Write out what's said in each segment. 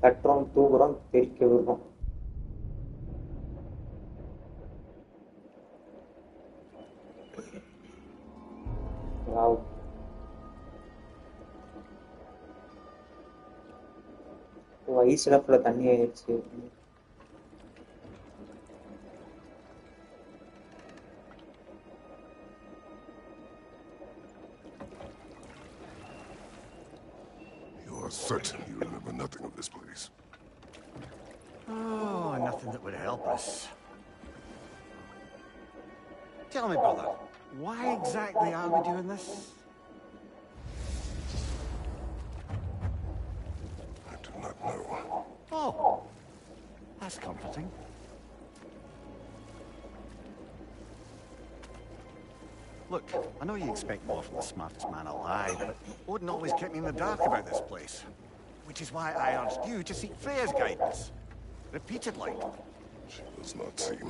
தட்டுறோம் தூக்குறோம் தெரிக்க விடுறோம். வயசுல ஃபுல்லா தண்ணி ஆயிடுச்சு. You are certain you remember nothing of this place? Oh, nothing that would help us. Tell me, brother, why exactly are we doing this? I do not know. Oh, that's comforting. Look, I know you expect more from the smartest man alive, but Odin always kept me in the dark about this place. Which is why I urged you to seek Freya's guidance. Repeatedly. She does not seem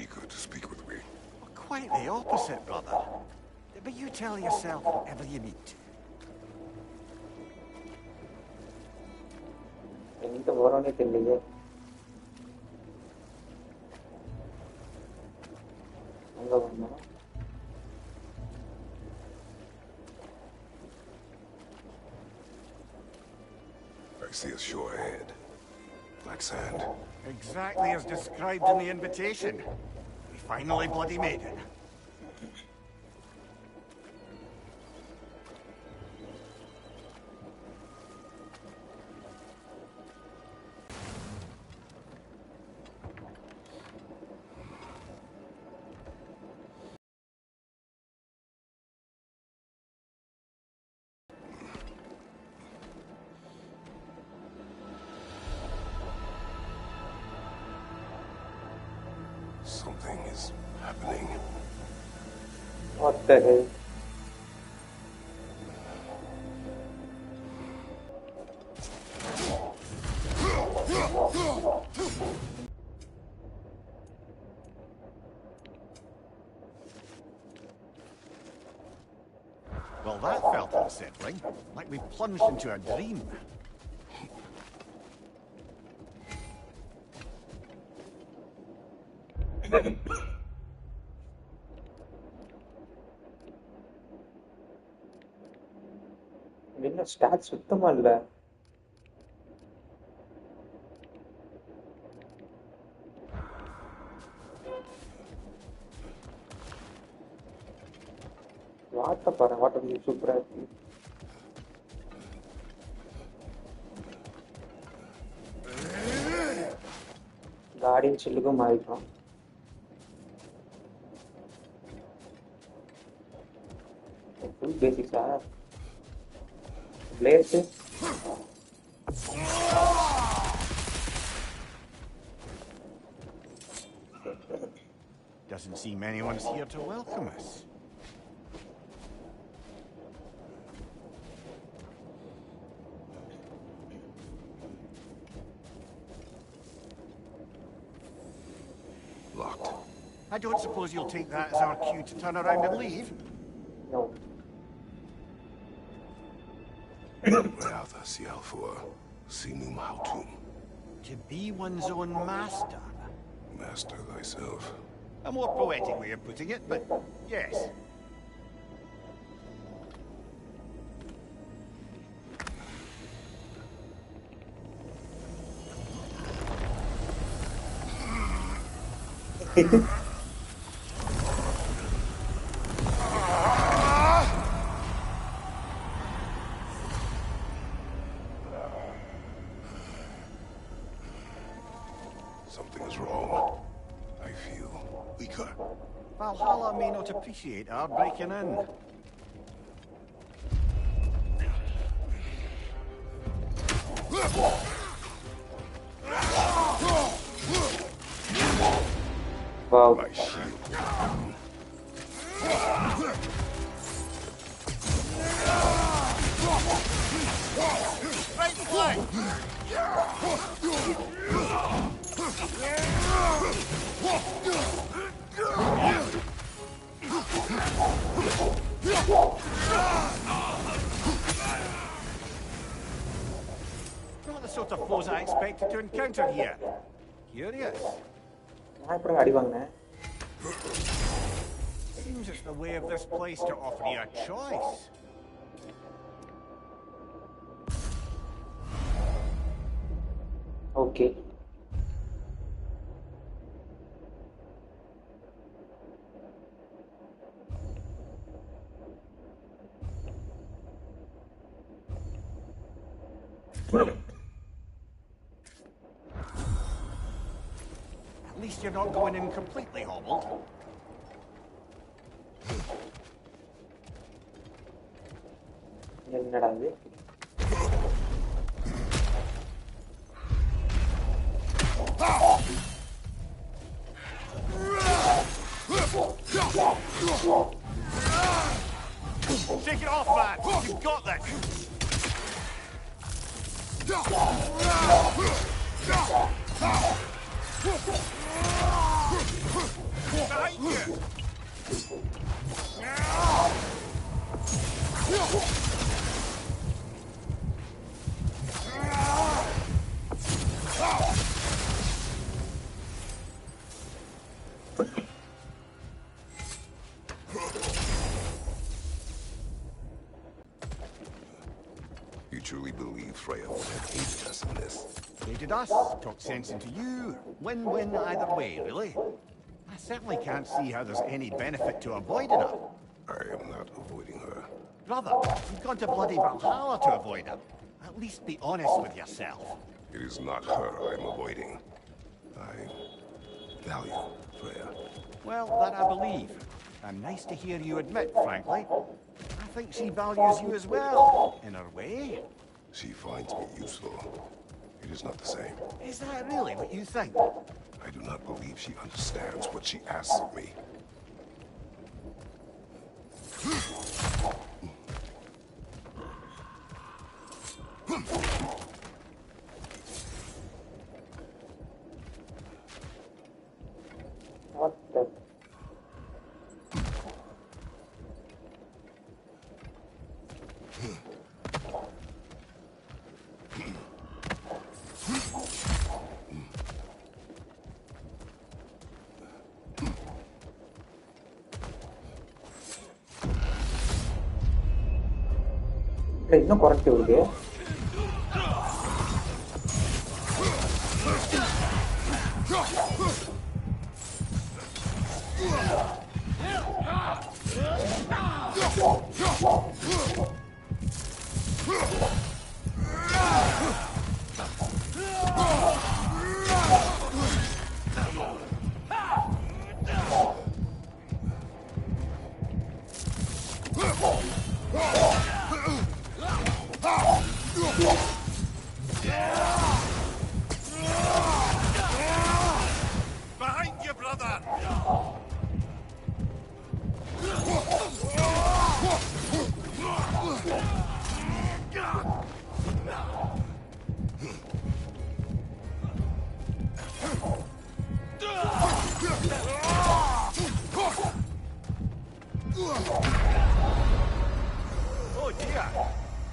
eager to speak with me. Well, quite the opposite, brother. But you tell yourself whatever you need to. எங்க போறோம்னே தெரியலையே. அங்க வரணும். I see a shore ahead. Black sand. Exactly as described in the invitation. We finally bloody made it. Something is happening. What the hell? Well, that felt unsettling. Like we plunged into a dream. என்ன start சுத்தமா இல்ல. வாட்ட பாரு, வாட்ட சூப்பரா இருக்கு. Guardian சில்லுக்கும் மாறிட்டோம். ஃபுல் பேசிக்ஸா Blades. Doesn't seem anyone's here to welcome us. Locked. I don't suppose you'll take that as our cue to turn around and leave? No. Rather sial for sinum hautum. To be one's own master. Master thyself. A more poetic way of putting it, but yes. Something is wrong. I feel weaker. Valhalla may not appreciate our breaking in. Wow. My shield. Right flank! Not the sort sort of foes I expected to encounter here. Curious. நான் எப்படி அடி வாங்கினேன்? Seems it's the way of this place to offer you a choice. Okay. At least you're not going in completely hobbled. என்னடா இது? Take it off, man! You've got this! Behind you! You truly believe Freya would have aided us in this? Aided us, talked sense into you. Win-win either way, really. I certainly can't see how there's any benefit to avoiding her. I am not avoiding her. Brother, you've gone to bloody Valhalla to avoid her. At least be honest with yourself. It is not her I'm avoiding. I value Freya. Well, that I believe. And nice to hear you admit, frankly. I think she values you as well, in her way. She finds me useful. It is not the same. Is that really what you think? I do not believe she understands what she asks of me. What the? இன்னும் குறைச்சி வருது. Behind you, brother! Oh dear!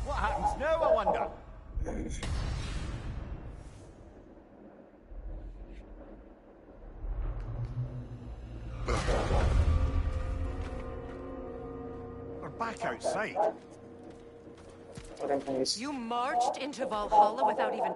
What happens now, I wonder? We're back outside. ஒரு நிமிஷம். You marched into Valhalla without even...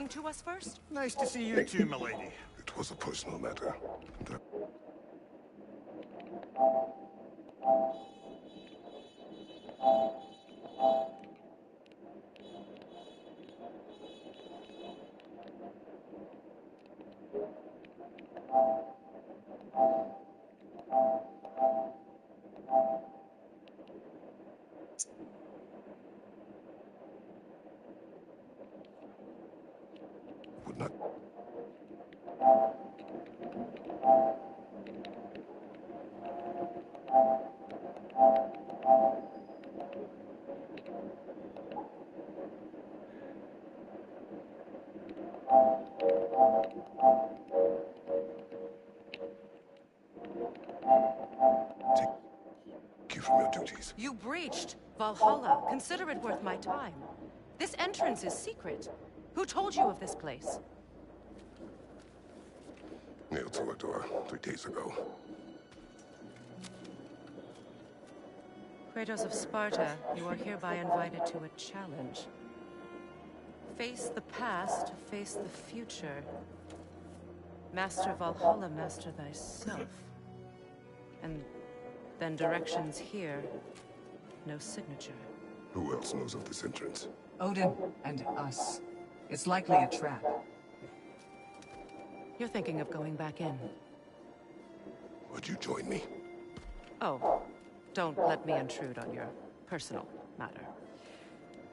something to us first? Nice to see you too, milady. It was a personal matter. That would not. Take you from your duties. You breached Valhalla. Consider it worth my time. This entrance is secret. Who told you of this place? Nailed to a door 3 days ago. Kratos of Sparta, you are hereby invited to a challenge. Face the past, face the future. Master Valhalla, master thyself. And then directions here, no signature. Who else knows of this entrance? Odin and us. It's likely a trap. You're thinking of going back in. Would you join me? Oh, don't let me intrude on your personal matter.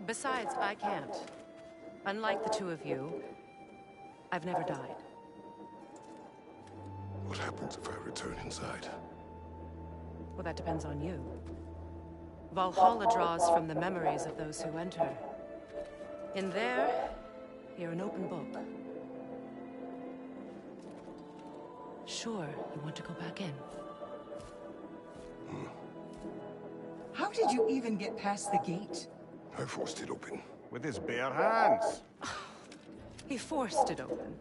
Besides, I can't. Unlike the two of you, I've never died. What happens if I return inside? Well, that depends on you. Valhalla draws from the memories of those who enter. In there, you're an open book. Sure, you want to go back in. How did you even get past the gate? I forced it open. With his bare hands. He forced it open.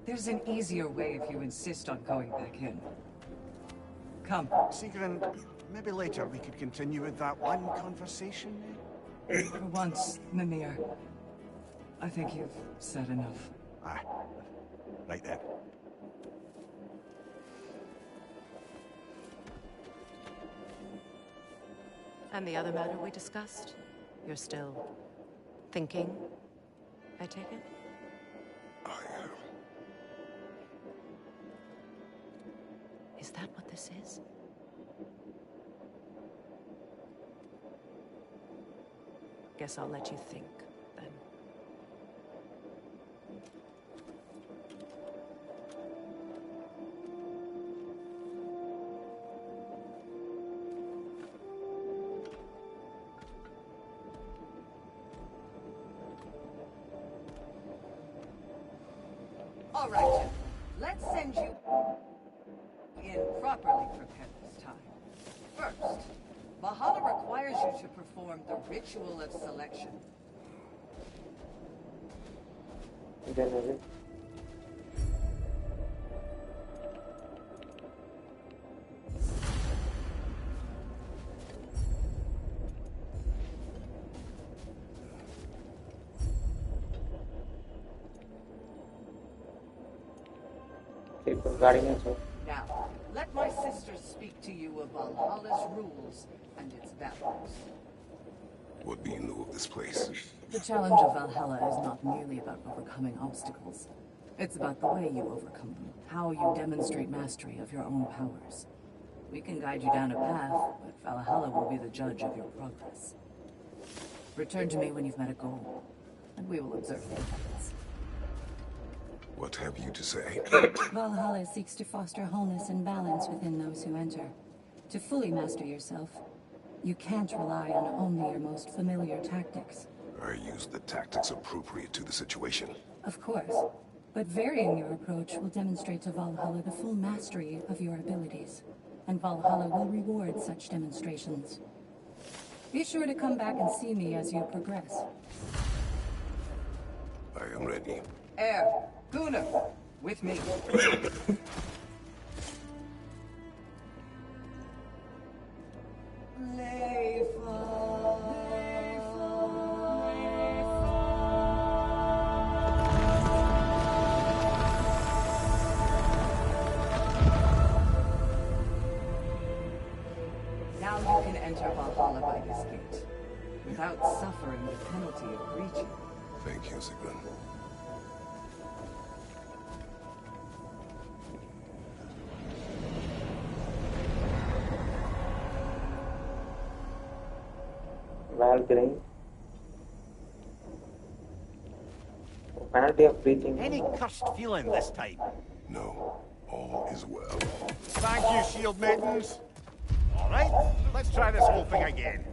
There's an easier way if you insist on going back in. Come. Sigrun, maybe later we could continue with that one conversation. For once, Mimir. I think you've said enough. Ah, right then. And the other matter we discussed? You're still thinking, I take it? I am. Is that what this is? Guess I'll let you think, then. All right, let's send you in properly prepared this time. First, Valhalla requires you to perform the ritual of selection. Generally. People guarding us. Now, let my sisters speak to you of Valhalla's rules and its values. What do you know of this place? The challenge of Valhalla is not merely about overcoming obstacles. It's about the way you overcome them, how you demonstrate mastery of your own powers. We can guide you down a path, but Valhalla will be the judge of your progress. Return to me when you've met a goal, and we will observe the effects. What have you to say? Valhalla seeks to foster wholeness and balance within those who enter. To fully master yourself, you can't rely on only your most familiar tactics. I use the tactics appropriate to the situation. Of course, but varying your approach will demonstrate to Valhalla the full mastery of your abilities, and Valhalla will reward such demonstrations. Be sure to come back and see me as you progress. I am ready. Air, Gunnar, with me. Now you can enter Valhalla by this gate, without suffering the penalty of breaching. Thank you, Sigrun. Valkyrie. Penalty of breaching. Any cursed feeling this time? No, all is well. Thank you, shield maidens. All right, let's try this whole thing again.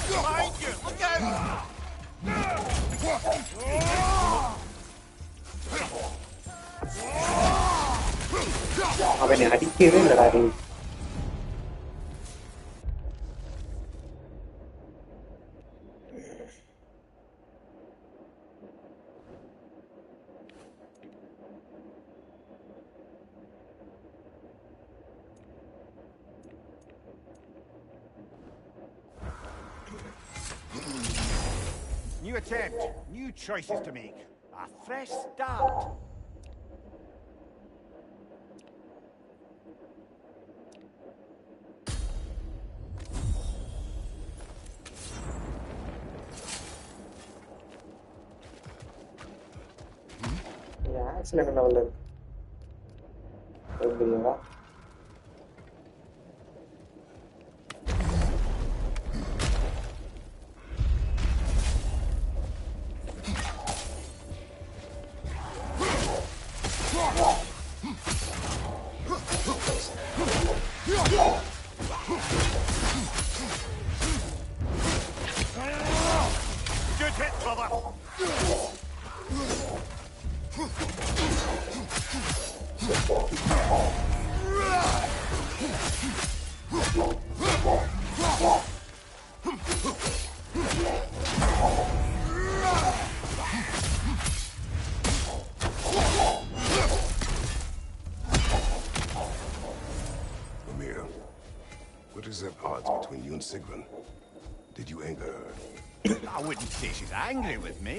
Behind you! Look out! அவனை அடிக்கவே இல்லடா டேய். New attempt, new choices to make. A fresh start. Accident லெவல்ல இருக்கு. புரியுதா? Good hit, brother. Amir, what is at odds between you and Sigrun? Did you anger her? I wouldn't say she's angry with me.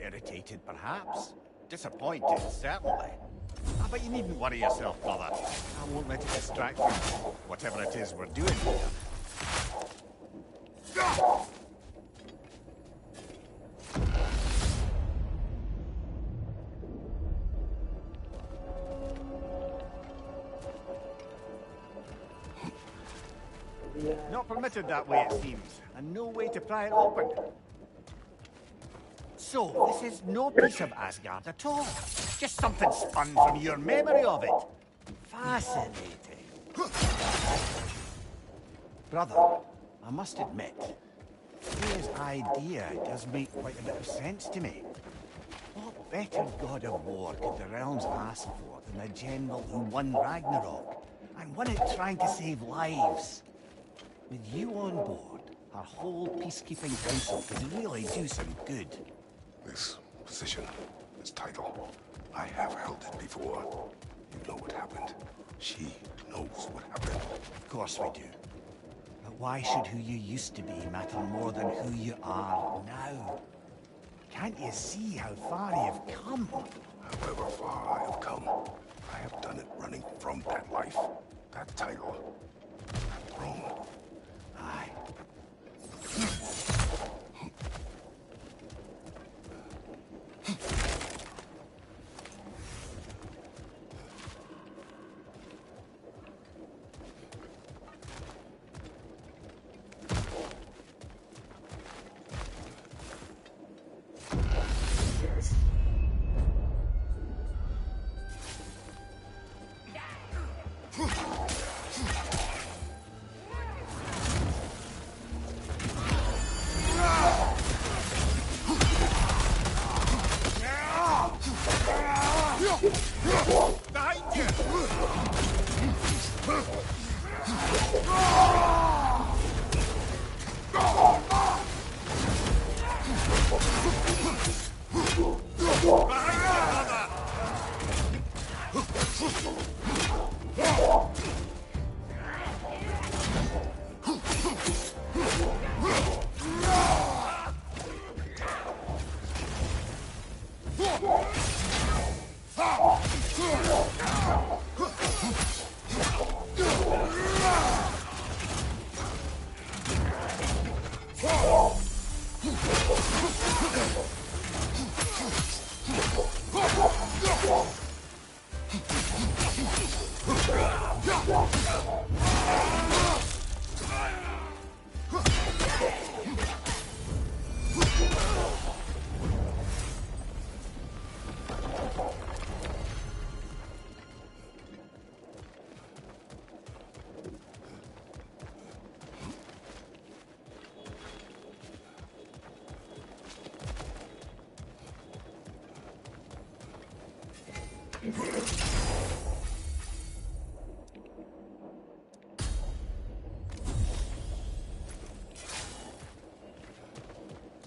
Irritated, perhaps. Disappointed, certainly. But you needn't worry yourself, brother. I won't let it distract you. Whatever it is we're doing here. Not permitted that way, it seems. And no way to pry it open. So, this is no piece of Asgard at all. Just something spun from your memory of it. Fascinating. Brother, I must admit, his idea does make quite a bit of sense to me. What better god of war could the realms ask for than the general who won Ragnarok, and won it trying to save lives? With you on board, our whole peacekeeping council could really do some good. This position, this title, I have held it before. You know what happened. She knows what happened. Of course we do. But why should who you used to be matter more than who you are now? Can't you see how far you've come? However far I have come, I have done it running from that life, that title, that throne. Aye.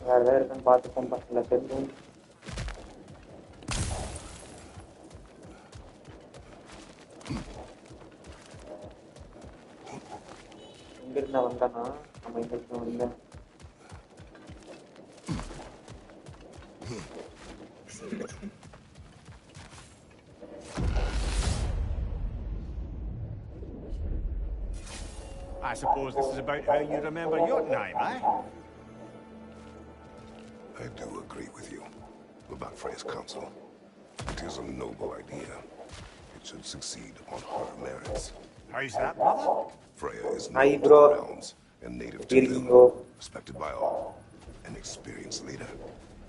வேற ஏதாவது இருக்கான்னு பார்த்துப்போம் பசங்கள தெரிஞ்சு. இங்கிருந்து நான் வந்தானா நம்ம இங்கிருந்து வந்தேன். I suppose this is about how you remember Jotunheim, eh? I do agree with you about Freya's counsel. It is a noble idea. It should succeed on her merits. How's that, brother? Freya is Hi, known to bro. the realms and native to them, Bro. respected by all. An experienced leader.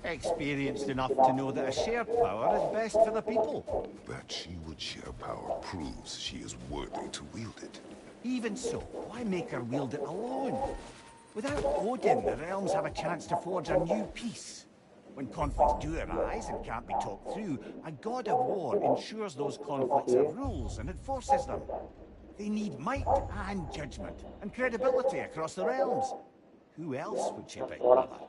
Experienced enough to know that a shared power is best for the people. That she would share power proves she is worthy to wield it. Even so, why make her wield it alone? Without Odin, the realms have a chance to forge a new peace. When conflicts do arise and can't be talked through, a god of war ensures those conflicts have rules and enforces them. They need might and judgment and credibility across the realms. Who else would she pick, brother?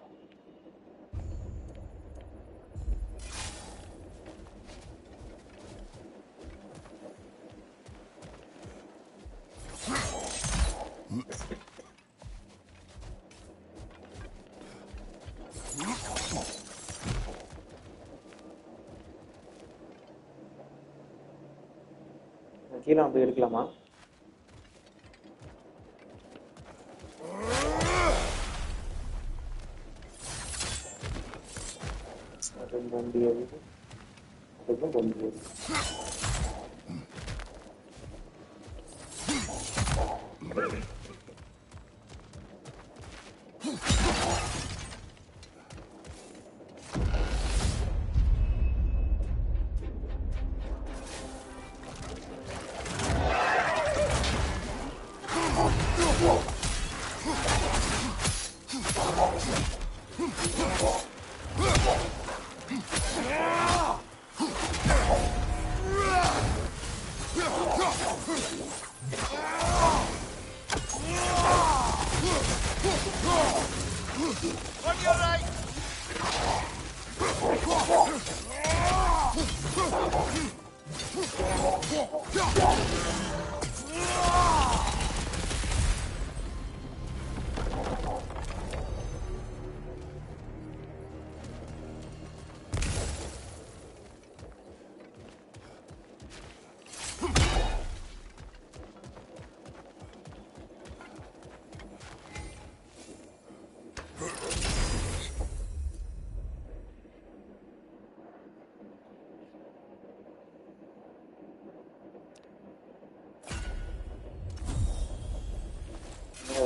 கீழே வந்து எடுக்கலாமா? அதுவும் போக முடியாது. அதுக்கும் போக முடியாது.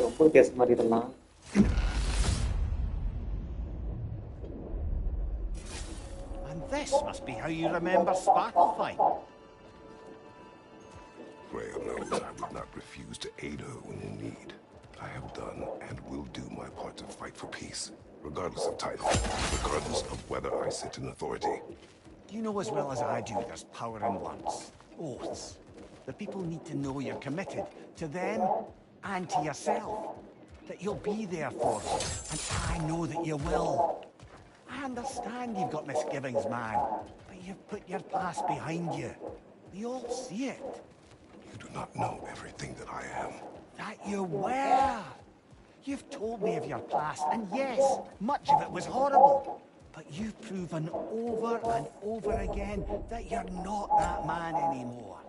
ரொம்ப வித்தியாசம் மாதிரி இதெல்லாம். And this must be how you remember Sparklefight. Freya knows I would not refuse to aid her when in need. I have done and will do my part to fight for peace, regardless of title, regardless of whether I sit in authority. You know as well as I do there's power in words, oaths. The people need to know you're committed to them and to yourself. That you'll be there for them, and I know that you will. I understand you've got misgivings, man, but you've put your past behind you. We all see it. You do not know everything that I am. That you were. You've told me of your past, and yes, much of it was horrible. But you've proven over and over again that you're not that man anymore.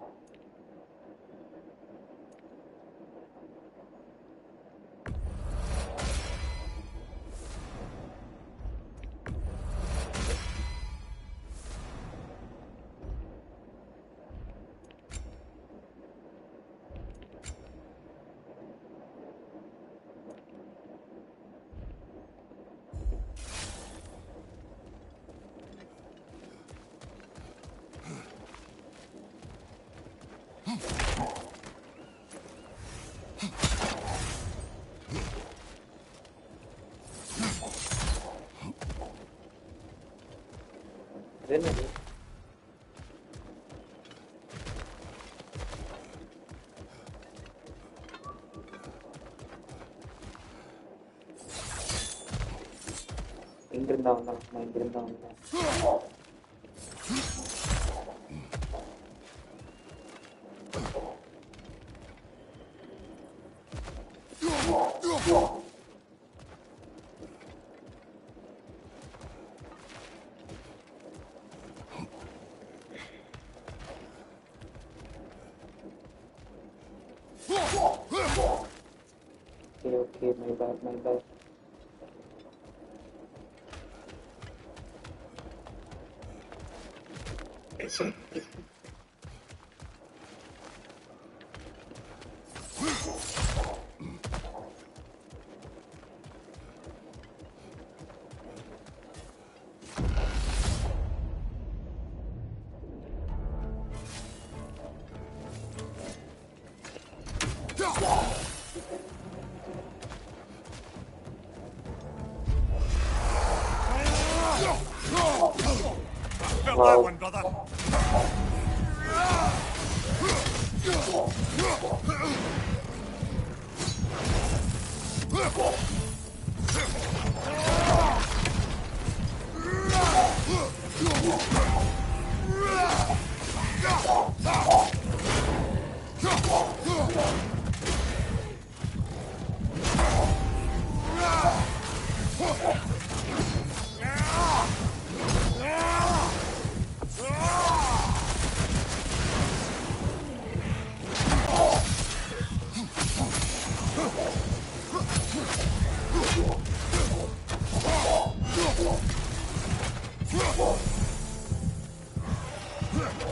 என்னது? இங்கிருந்தா வந்தான் நான் இங்கிருந்தா வந்தேன். Okay, my bad, my bad. Felt that one, brother.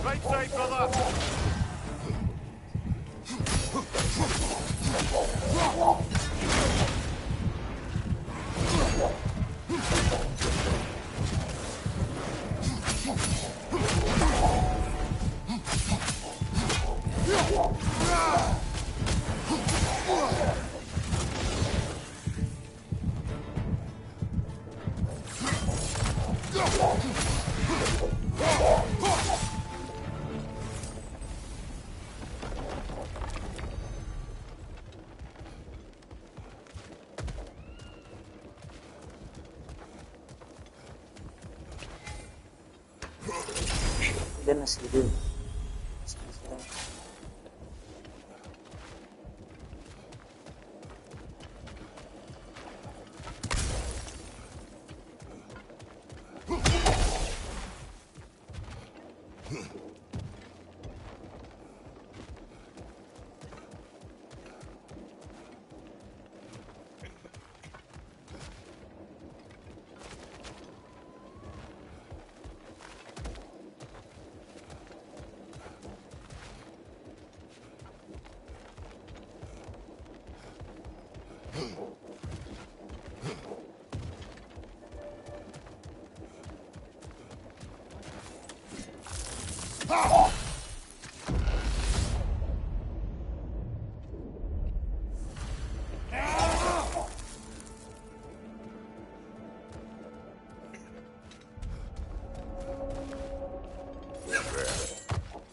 Right side, brother. Then I see you.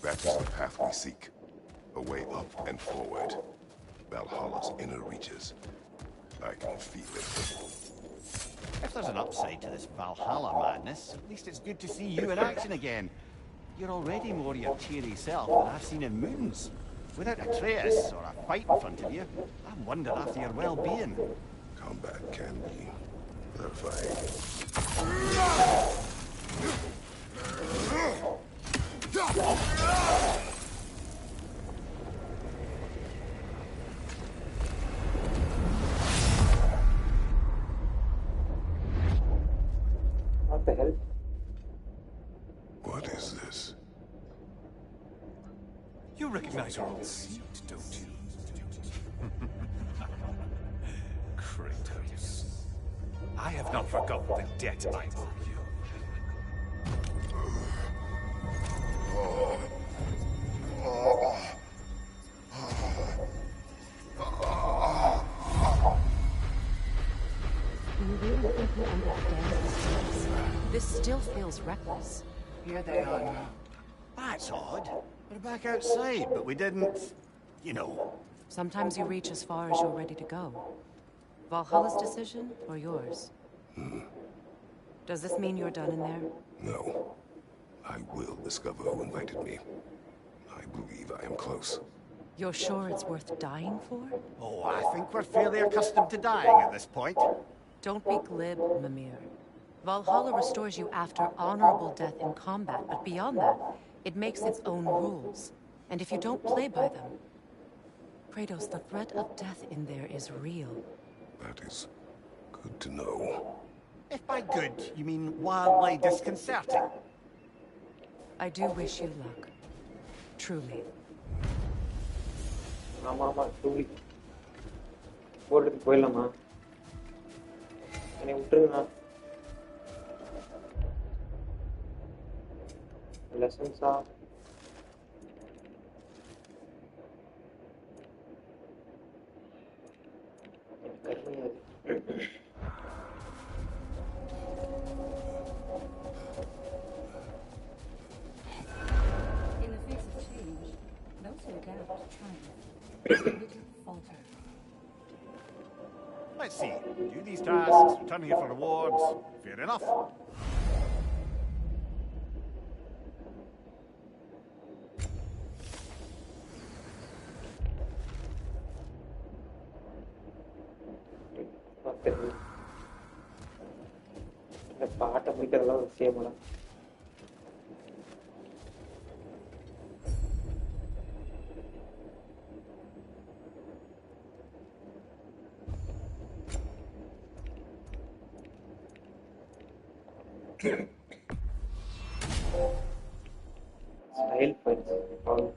That is the path we seek. A way up and forward. Valhalla's inner reaches. I can feel it. If there's an upside to this Valhalla madness, at least it's good to see you in action again. You're already more your cheery self than I've seen in moons. Without Atreus or a fight in front of you, I wonder after your well-being. Combat can be terrifying. What the hell? What is this? You recognize your old seat, don't you? Kratos. I have not forgotten the debt I owe you. You really think you understand this? This still feels reckless. Here they are now. That's odd. We're back outside, but we didn't... you know. Sometimes you reach as far as you're ready to go. Valhalla's decision, or yours? Does this mean you're done in there? No. I will discover who invited me. I believe I am close. You're sure it's worth dying for? Oh, I think we're fairly accustomed to dying at this point. Don't be glib, Mimir. Valhalla restores you after honorable death in combat, but beyond that, it makes its own rules. And if you don't play by them... Kratos, the threat of death in there is real. That is good to know. If by good, you mean wildly disconcerting. I do wish you luck. Truly. ஆமா duly போட்டுட்டு போயிடலாமா என்னை விட்டுருங்கண்ணா லெசன்ஸா கருமையாது In the face of change, those who adapt triumph. Falter. Let's see. Do these tasks, return here for rewards. Fair enough. இந்த பாட்டை முடிக்கிறதெல்லாம் ஒரு விஷயமா style fights. All.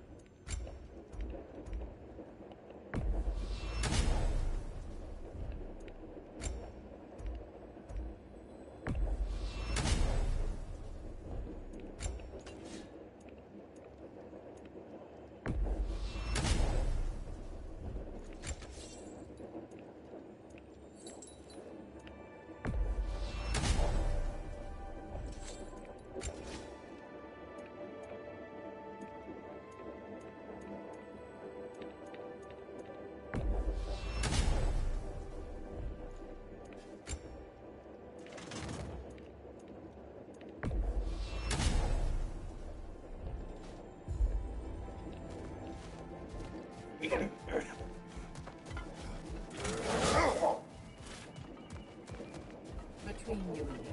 Between you and me,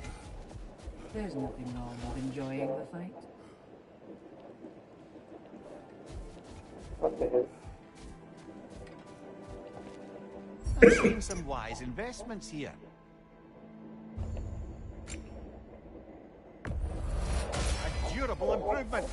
there's nothing wrong with enjoying the fight. What the hell? I've seen some wise investments here. A durable improvement.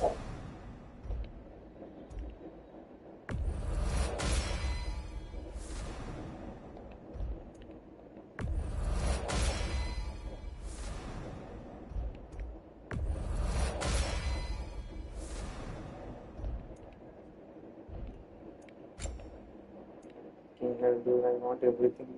Do I want everything?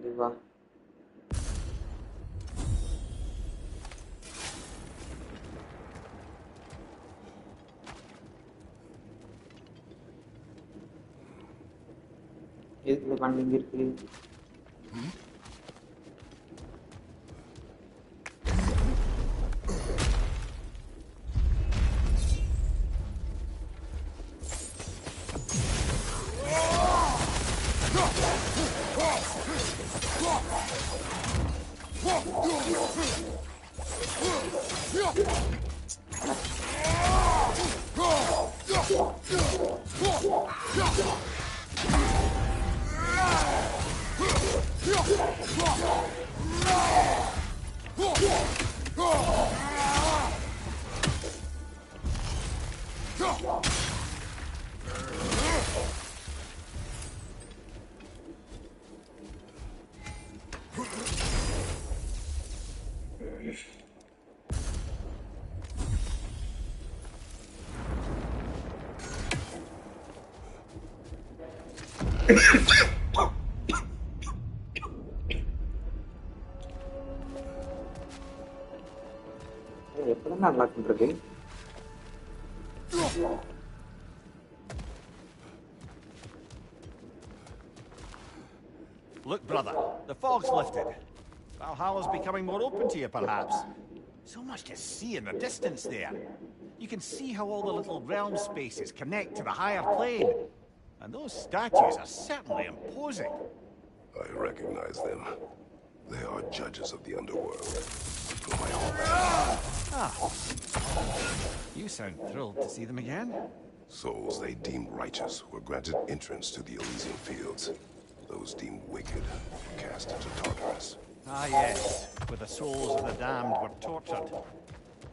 Diva. Itu kan pinggir kiri. எப்பதான் unlock பண்றது? Look, brother, the fog's lifted. Valhalla's becoming more open to you, perhaps. So much to see in the distance there. You can see how all the little realm spaces connect to the higher plane. And those statues are certainly imposing. I recognize them. They are judges of the underworld. From my home. You sound thrilled to see them again. Souls they deemed righteous were granted entrance to the Elysian fields. Those deemed wicked were cast into Tartarus. Ah, yes, where the souls of the damned were tortured.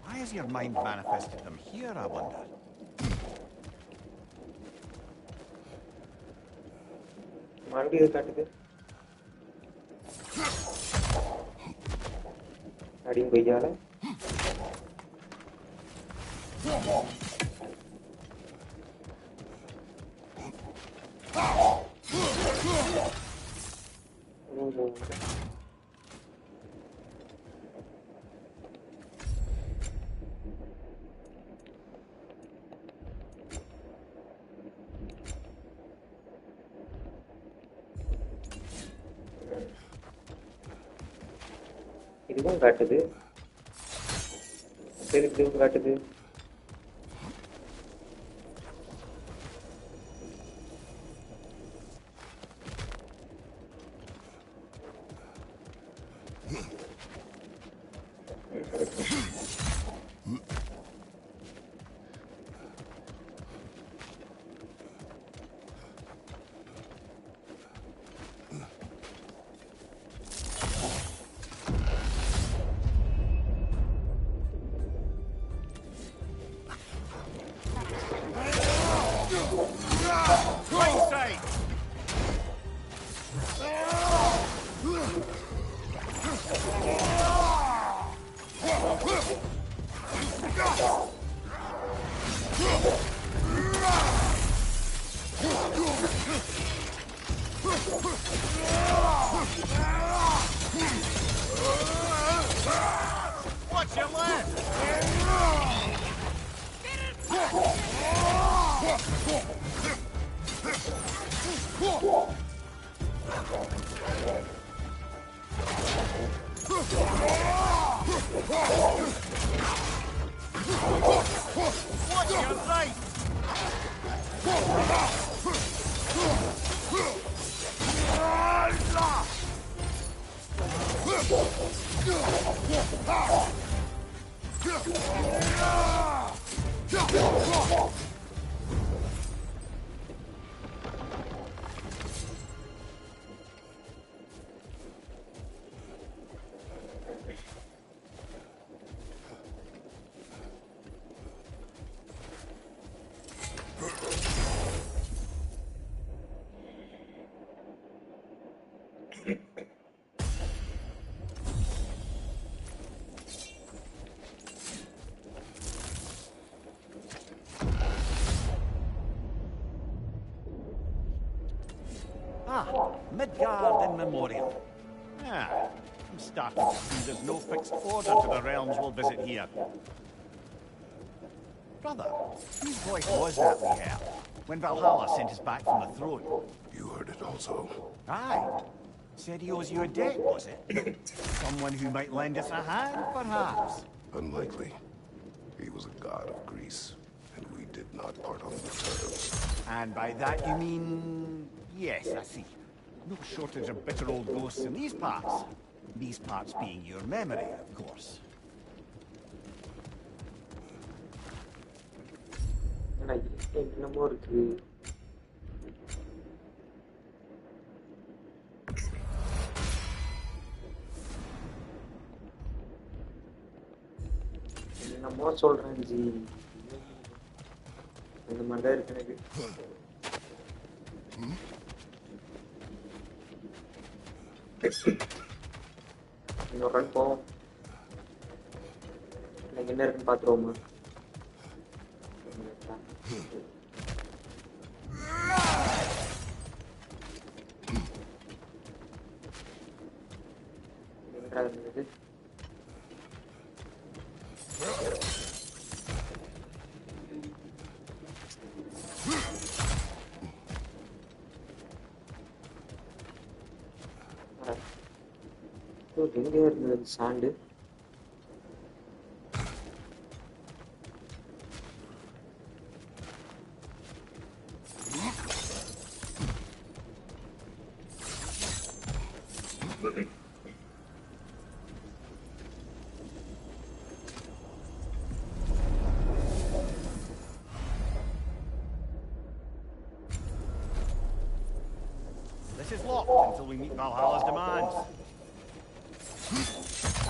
Why has your mind manifested them here, I wonder? மறுபடியும் இது காட்டுது. அடியும் கொய்யால. இதுவும் காட்டுது. சரி இதுவும் காட்டுது. Watch your left! Watch your right! Ah, Midgard in memoriam. Ah, I'm starting to see there's no fixed order to the realms we'll visit here. Brother, whose voice was that we heard when Valhalla sent us back from the throne? You heard it also. Aye. Said he owes you a debt, was it? Someone who might lend us a hand, perhaps? Unlikely. He was a god of Greece, and we did not part on the terms. And by that you mean... Yes, I see. No shortage of bitter old ghosts in these parts. These parts being your memory, of course. என்னமோ இருக்கு. என்னமோ சொல்றேன் G. இந்த மாதிரி தான் இருக்கு எனக்கு. இன்னொரு ரன் போவோம். எனக்கு என்ன இருக்குன்னு பார்த்துருவோமா? இருந்தது எங்க இருந்தது sand? This is locked until we meet Valhalla's demands.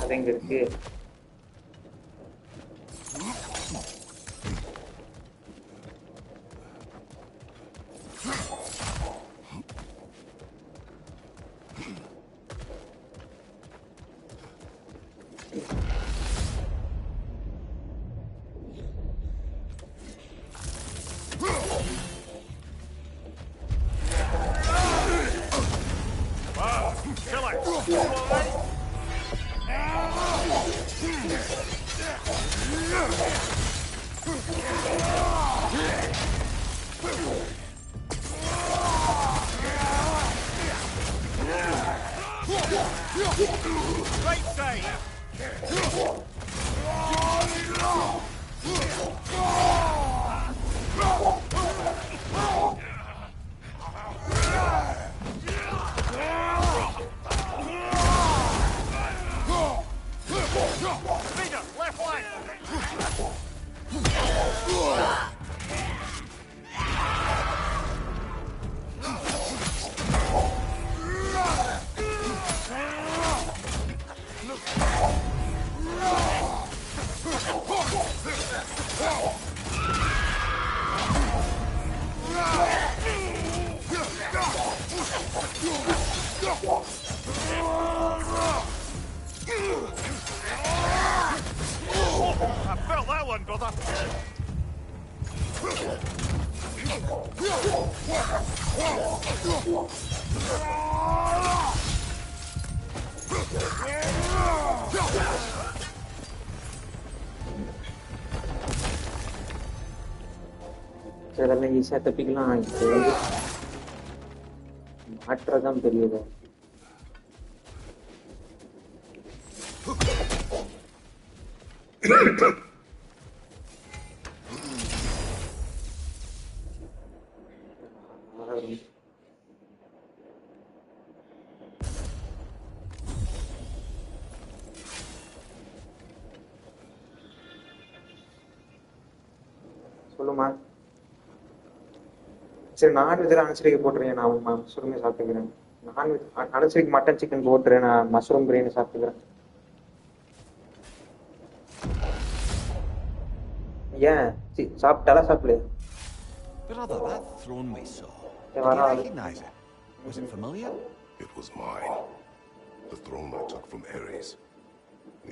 அது எங்க இருக்கு? Right side! Leader, left flank! I felt that one, brother. அதெல்லாம் ஈஸியாக தப்பிக்கலாம். இப்போ வந்து மாற்றதான் பெரியது. சொல்லுமா. சரி, நான்வெஜ்ல அனுசரிக்க போட்டுறேன். நான் மஷ்ரூமே சாப்பிட்டுக்கிறேன். நான்வெஜ் அனுசரிக்க மட்டன் சிக்கன் போட்டுறேன். நான் மஷ்ரூம் பிரியாணி சாப்பிட்டுக்கிறேன். ஏன் சாப்பிட்டாலா சாப்பிடலையா? Brother, that throne we saw. Did Yeah, you recognize it? Was it familiar? It was mine. The throne I took from Ares.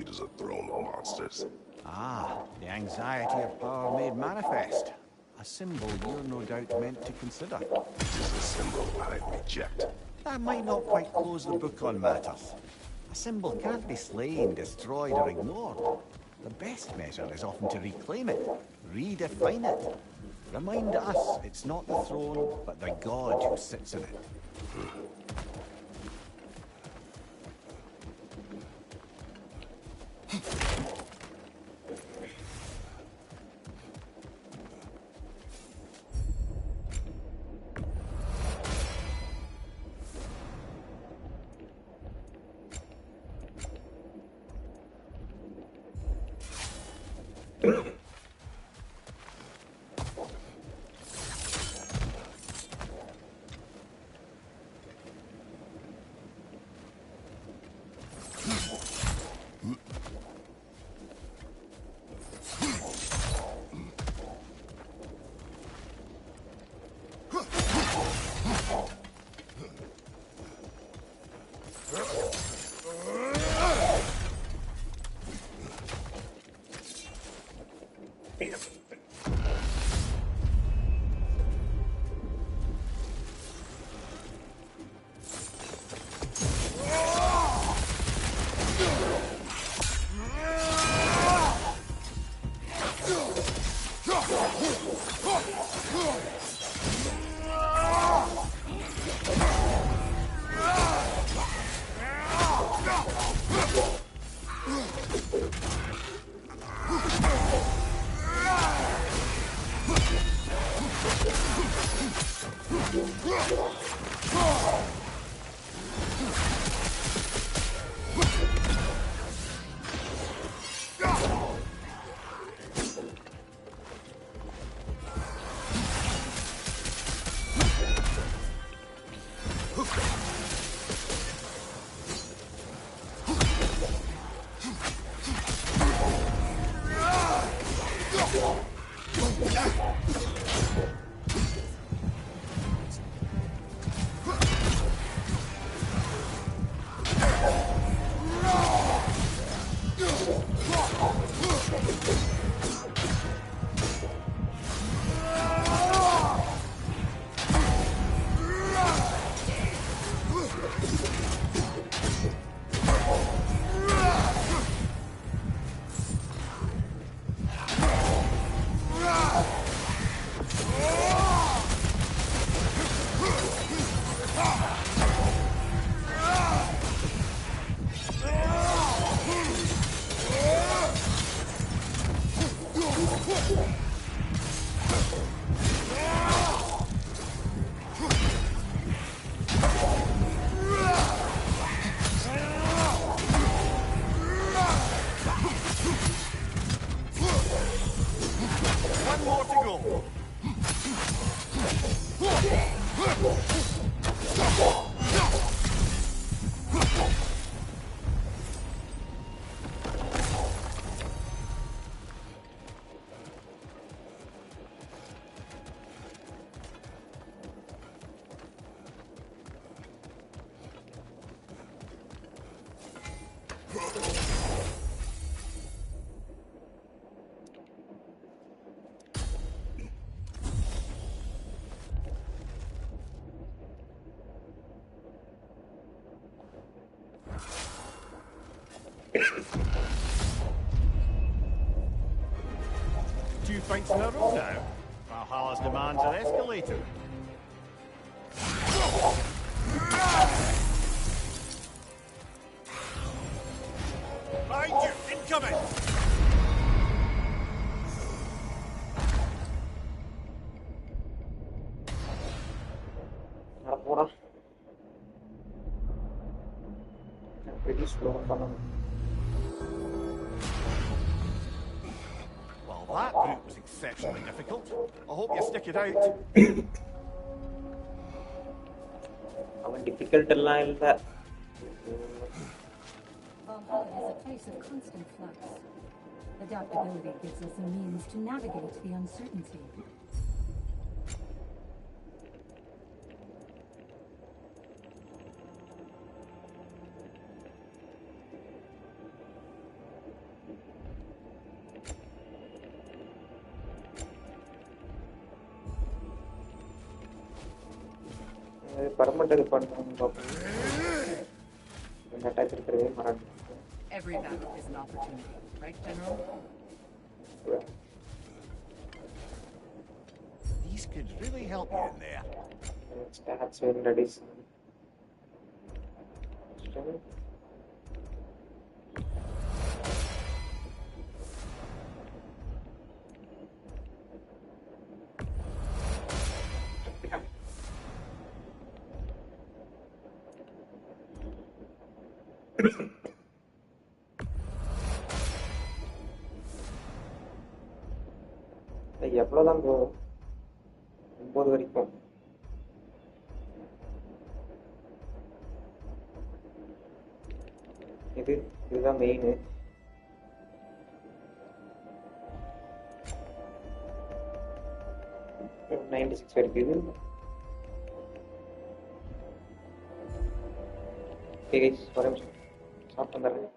It is a throne of monsters. Ah, the anxiety of power made manifest. A symbol you're no doubt meant to consider. It is a symbol I reject. That might not quite close the book on matters. A symbol can't be slain, destroyed, or ignored. The best measure is often to reclaim it, redefine it. Remind us it's not the throne, but the god who sits in it. One more to go. Two fights in a row now. Valhalla's demands are escalating. Behind you! Incoming! போடா pretty slow பண்ணணும். Well, that route was exceptionally difficult. I hope you stick it out. அவன் difficult எல்லாம் இல்ல. Valhalla is a place of constant flux. Adaptability gives us a means to navigate the uncertainty. Permanent இது பண்ணணும் பார்ப்போம். இந்த attach இருக்கிறதே மறந்து. Every battle is an opportunity, right, General? These could really help you in there. Stats when ready. எவ்வளவுதான் bro 9 வரைக்கும் இதுதான் main. $96 வரைக்கும். ஒரு நிமிஷம் சாப்பிட்டு வந்துடுறேன்.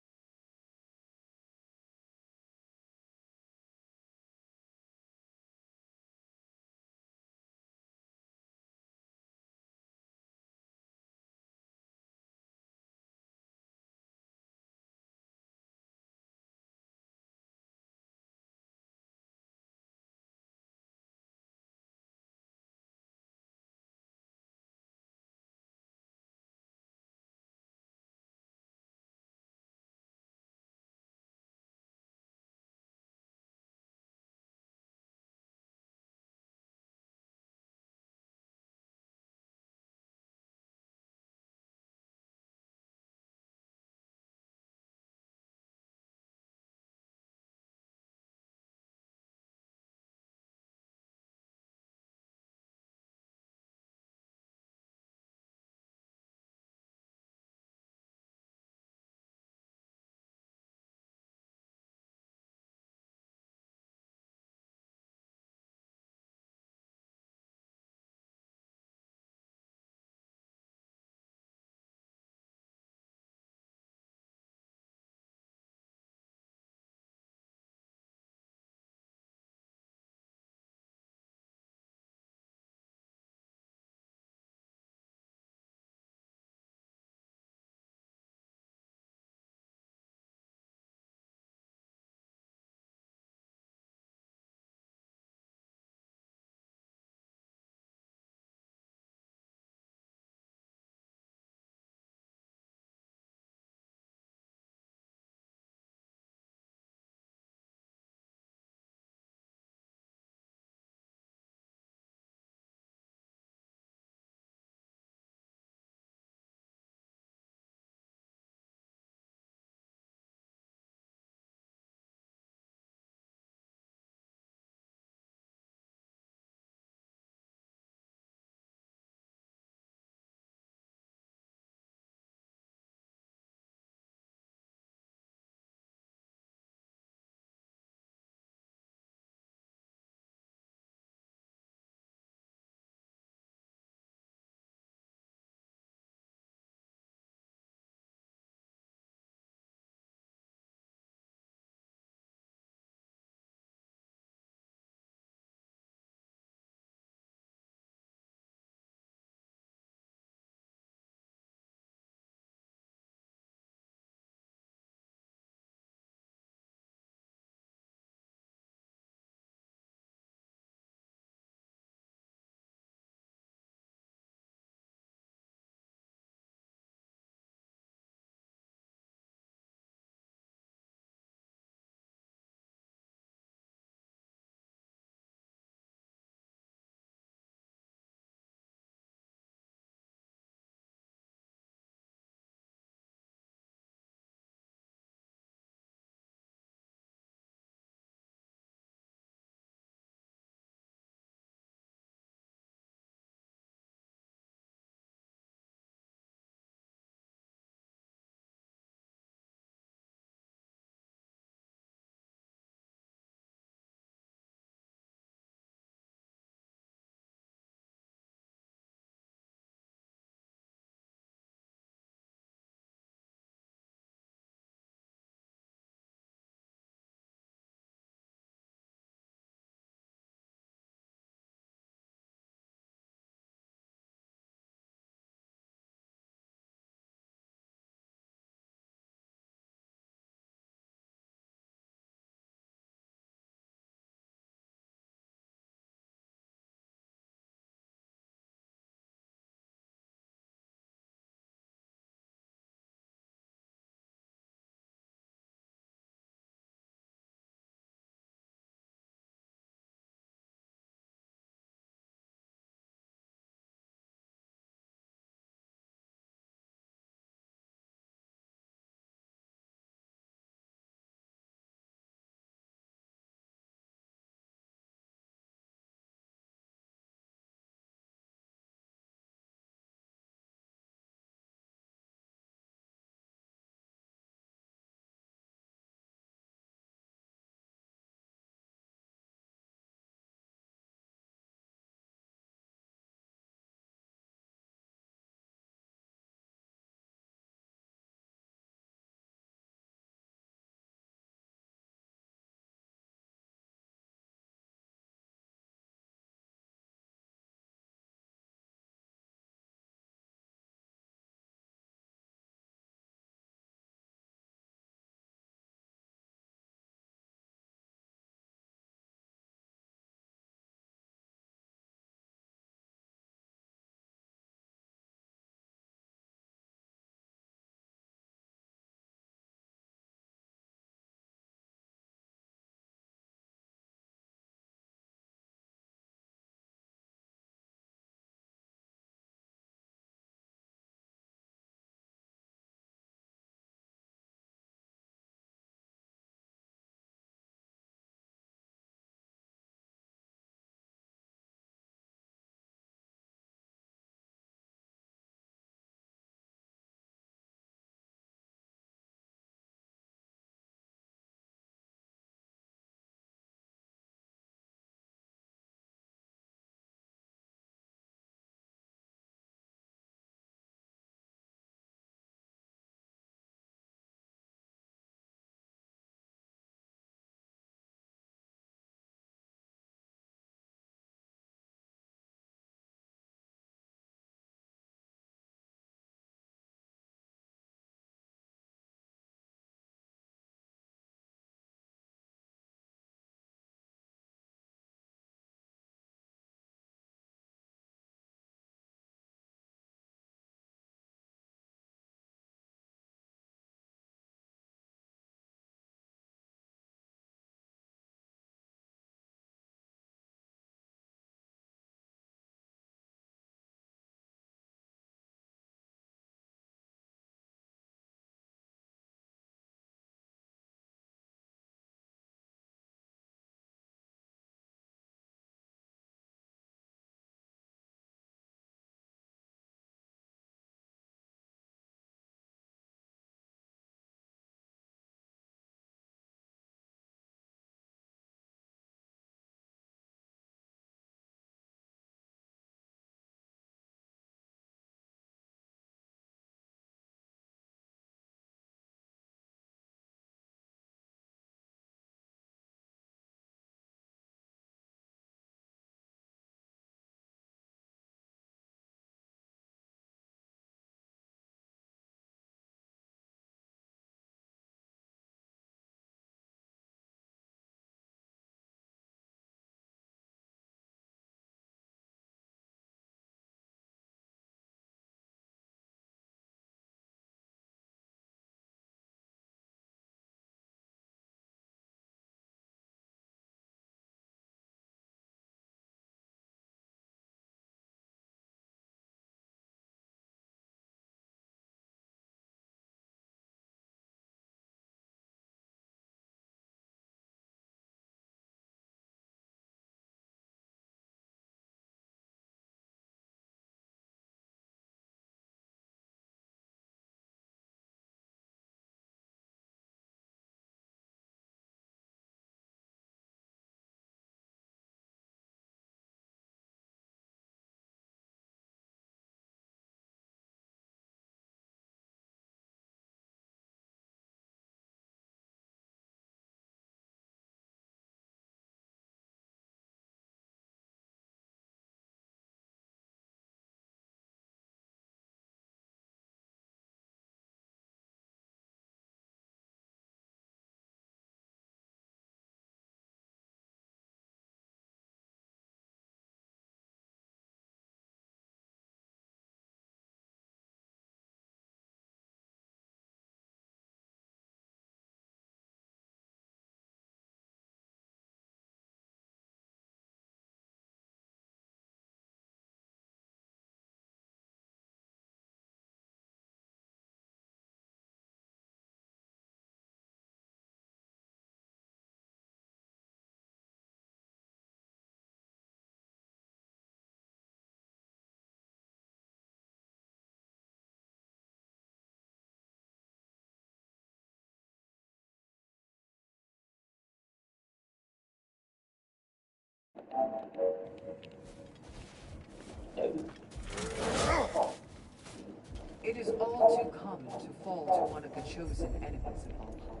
It is all too common to fall to one of the chosen enemies of Valhalla.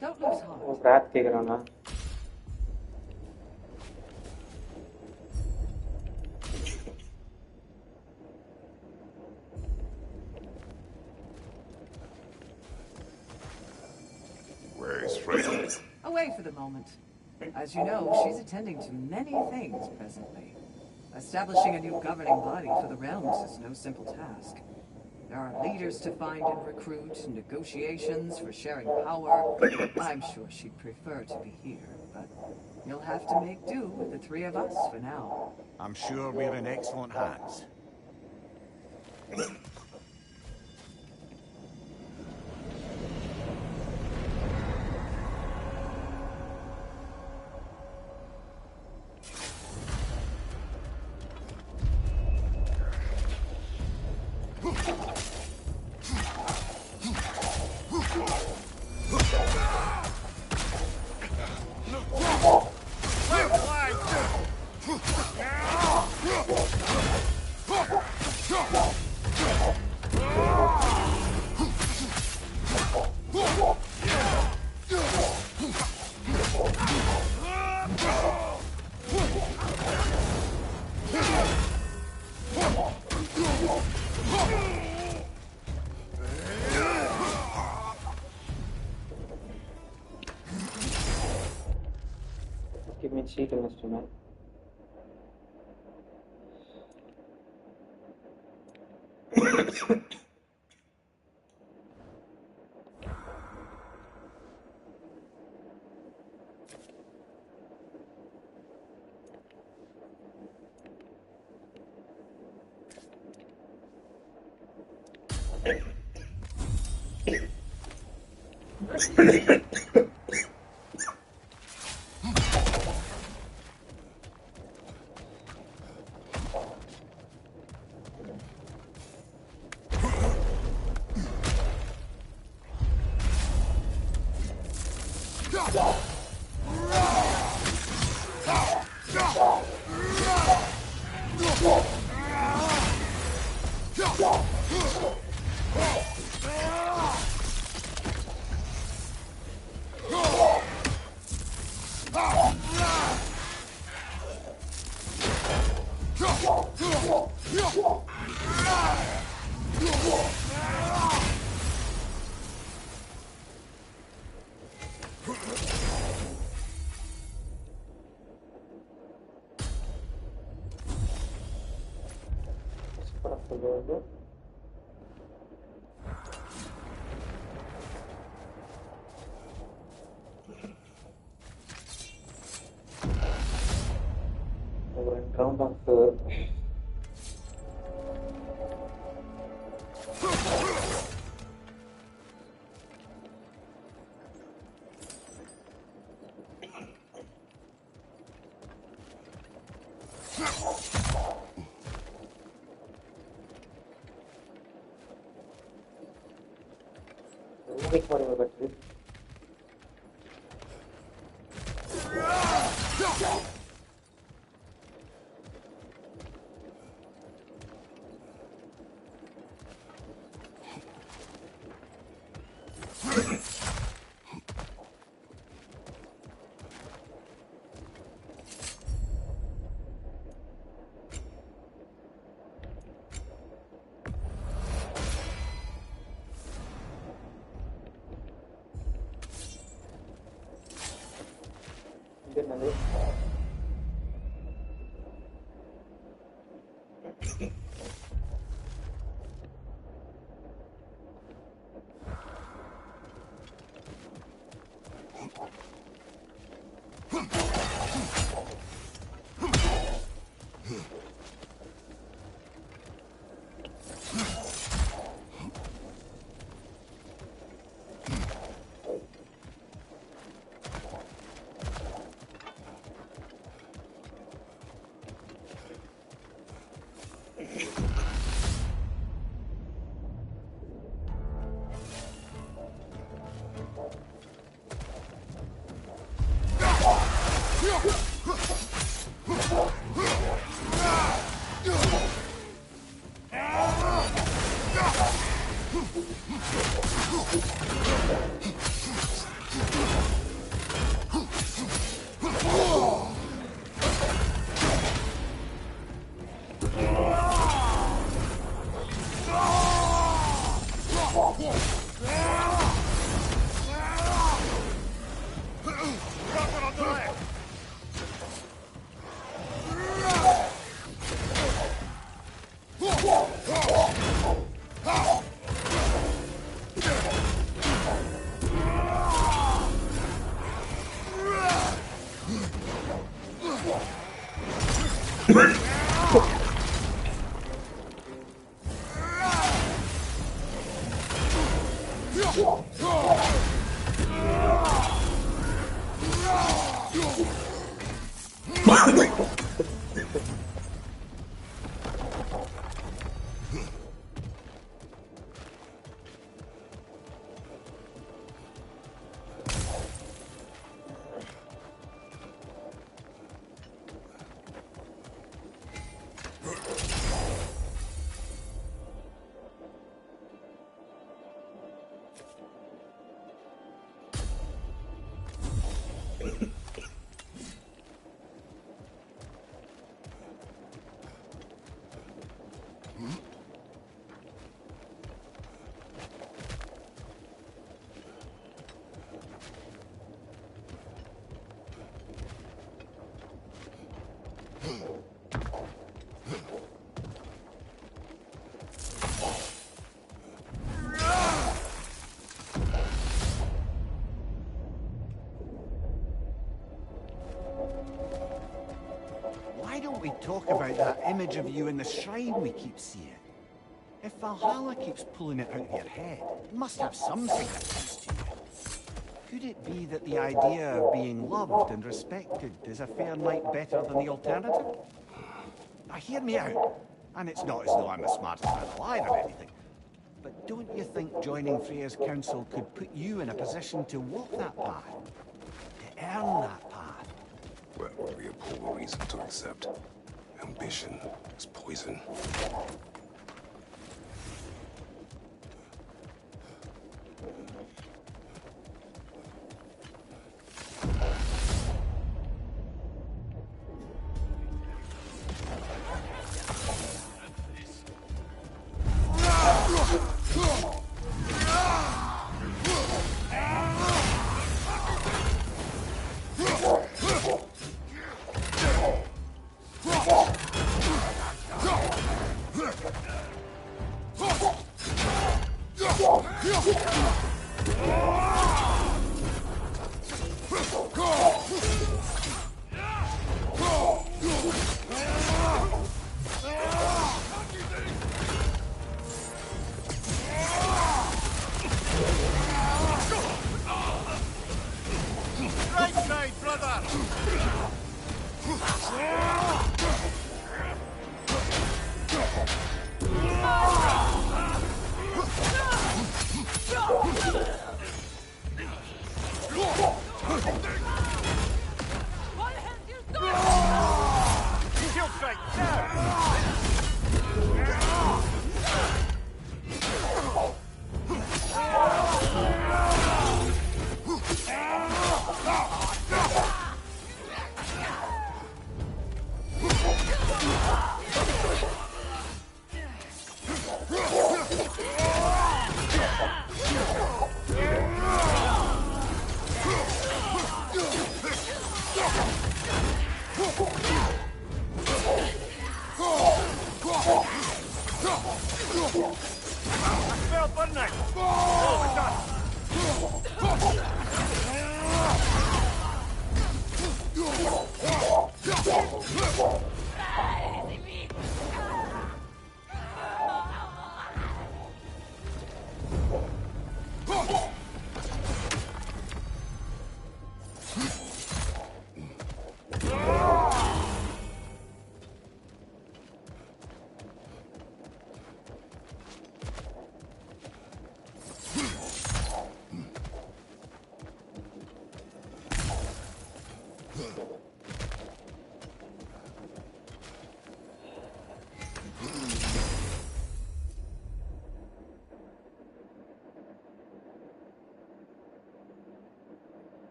Don't lose heart. Broth கேக்குறானா? Where's Freya? Away for the moment. As you know, she's attending to many things presently. Establishing a new governing body for the realms is no simple task. There are leaders to find and recruit, negotiations for sharing power. I'm sure she'd prefer to be here, but you'll have to make do with the three of us for now. I'm sure we're in excellent hands. Give me cheat instrument. Round of wait for your battery. Why don't we talk about that image of you in the shrine we keep seeing? If Valhalla keeps pulling it out of your head, it must have some significance to you. Could it be that the idea of being loved and respected is a fair night better than the alternative? Now hear me out, and it's not as though I'm the smartest man alive or anything, but don't you think joining Freya's council could put you in a position to walk that path? To earn that path? That would be a poor reason to accept. Ambition is poison.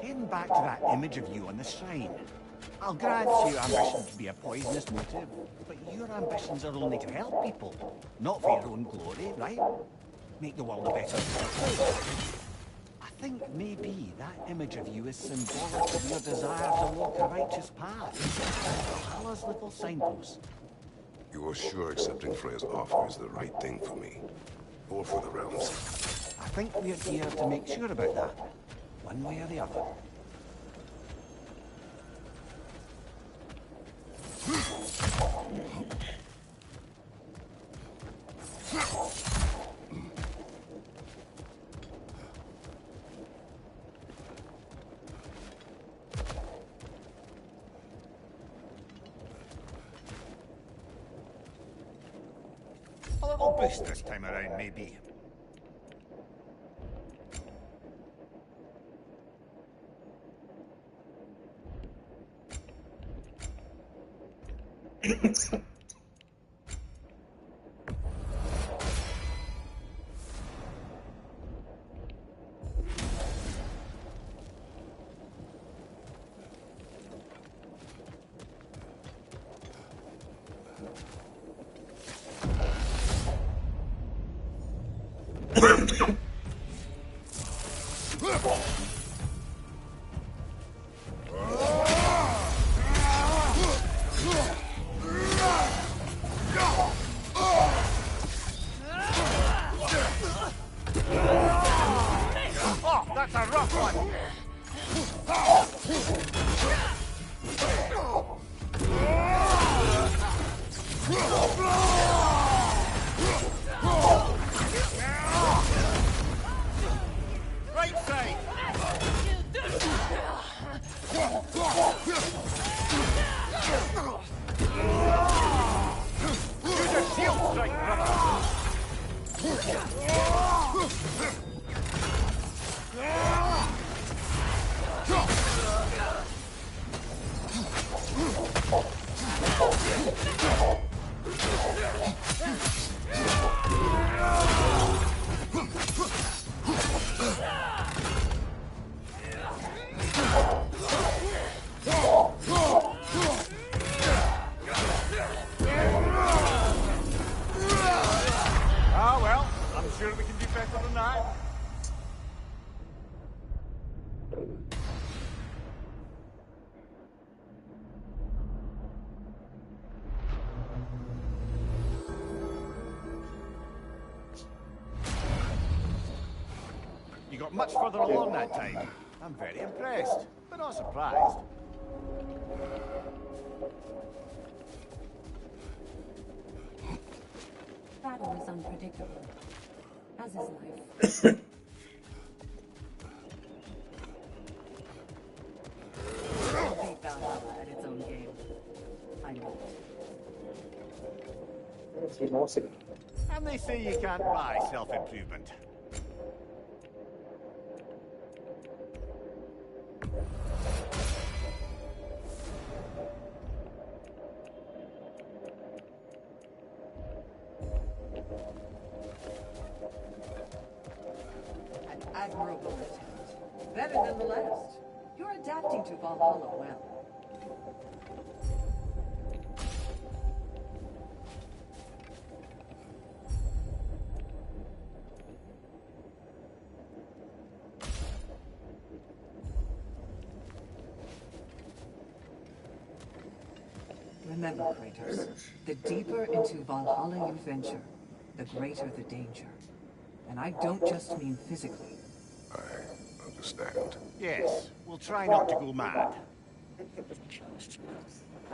Getting back to that image of you on the shrine. I'll grant your ambition to be a poisonous motive, but your ambitions are only to help people, not for your own glory, right? Make the world a better place. I think maybe that image of you is symbolic of your desire to walk a righteous path. Valhalla's little signpost. You're sure accepting Freya's offer is the right thing for me? Or for the realms? I think we're here to make sure about that. One way or the other. A little boost this time around, maybe. Oh, that's a rough one. Right side. Use a shield strike, brother. Ah, well, I'm sure we can do better than that. You got much further along that time. I'm very impressed, but not surprised. Battle is unpredictable, as is life. I'll beat Valhalla at its own game. I know it. He knows it. And they say you can't buy self-improvement. An admirable attempt. Better than the last. You're adapting to Valhalla well. Remember, Kratos, the deeper into Valhalla you venture, the greater the danger. And I don't just mean physically. I understand. Yes, we'll try not to go mad.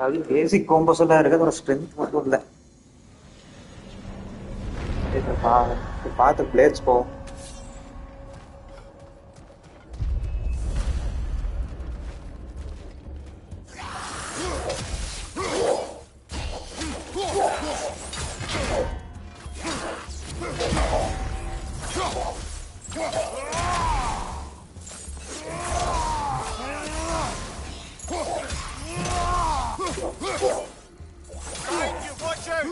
அது பேசிக் compass எல்லாம் இருக்குது ஒரு strength மட்டும் இல்லை. பார்த்து plates போ. Watch out!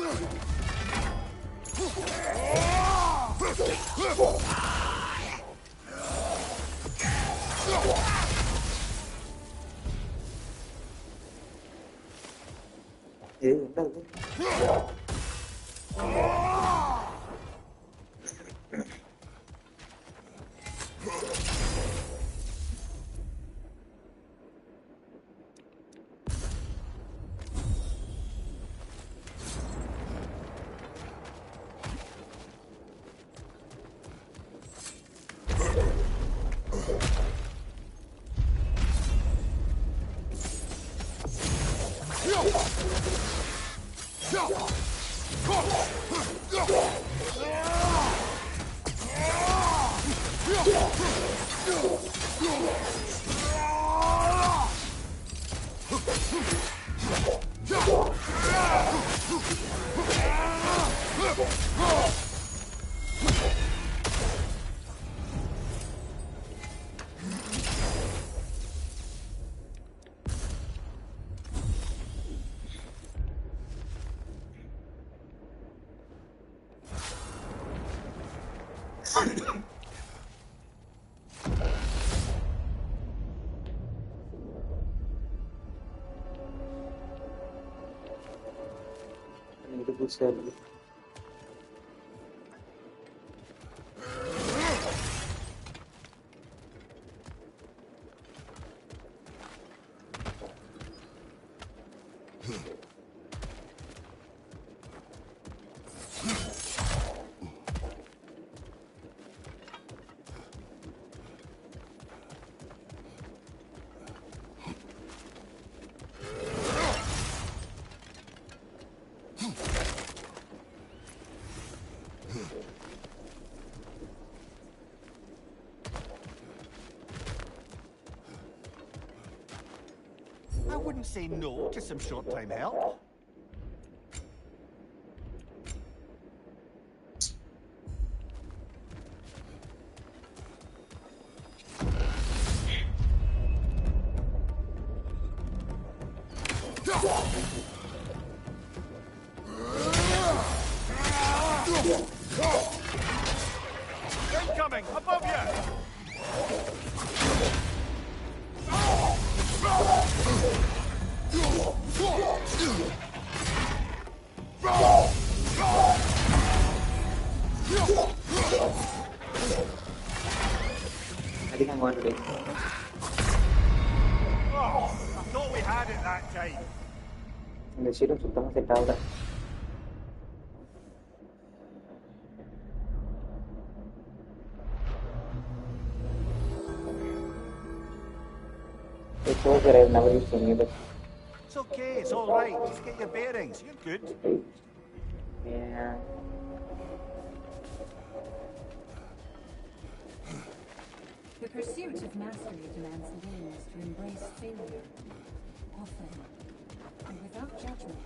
இது புதுசா இருக்கு. I wouldn't say no to some short-time help. Incoming! Above you! I think I'm going to do. Oh, I thought we had it that time. இந்த சீரம் சுத்தமா செட் ஆகல. It's over. I've never used any of it. It's okay, it's all right. Just get your bearings. You're good. Yeah. The pursuit of mastery demands the willingness to embrace failure, often, and without judgment.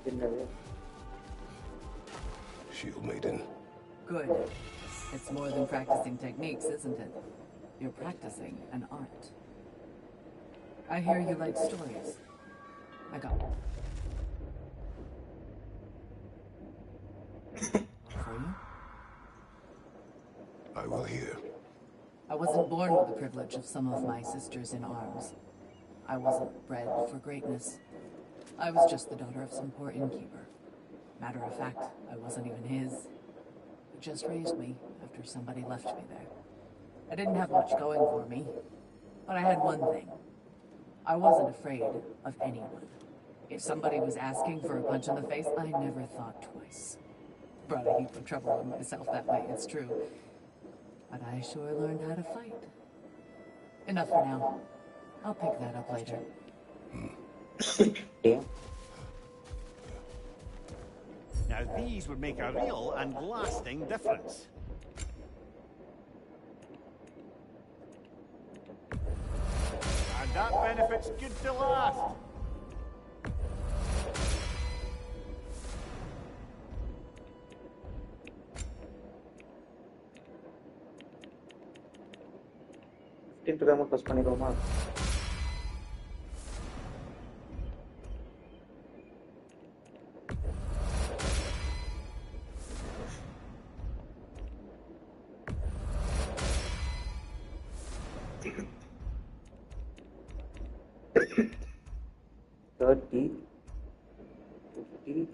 Didn't know it. Shield maiden. Good. It's more than practicing techniques, isn't it? You're practicing an art. I hear you like stories. I got one. For you? I will hear. I wasn't born with the privilege of some of my sisters in arms. I wasn't bred for greatness. I was just the daughter of some poor innkeeper. Matter of fact, I wasn't even his. He just raised me after somebody left me there. I didn't have much going for me, but I had one thing. I wasn't afraid of anyone. If somebody was asking for a punch in the face, I never thought twice. Brought a heap of trouble on myself that way, it's true. But I sure learned how to fight. Enough for now. I'll pick that up later. Damn. Now these would make a real and lasting difference. And that benefit's good to last. Into the first பண்ணிடுவோமா? $30, $50,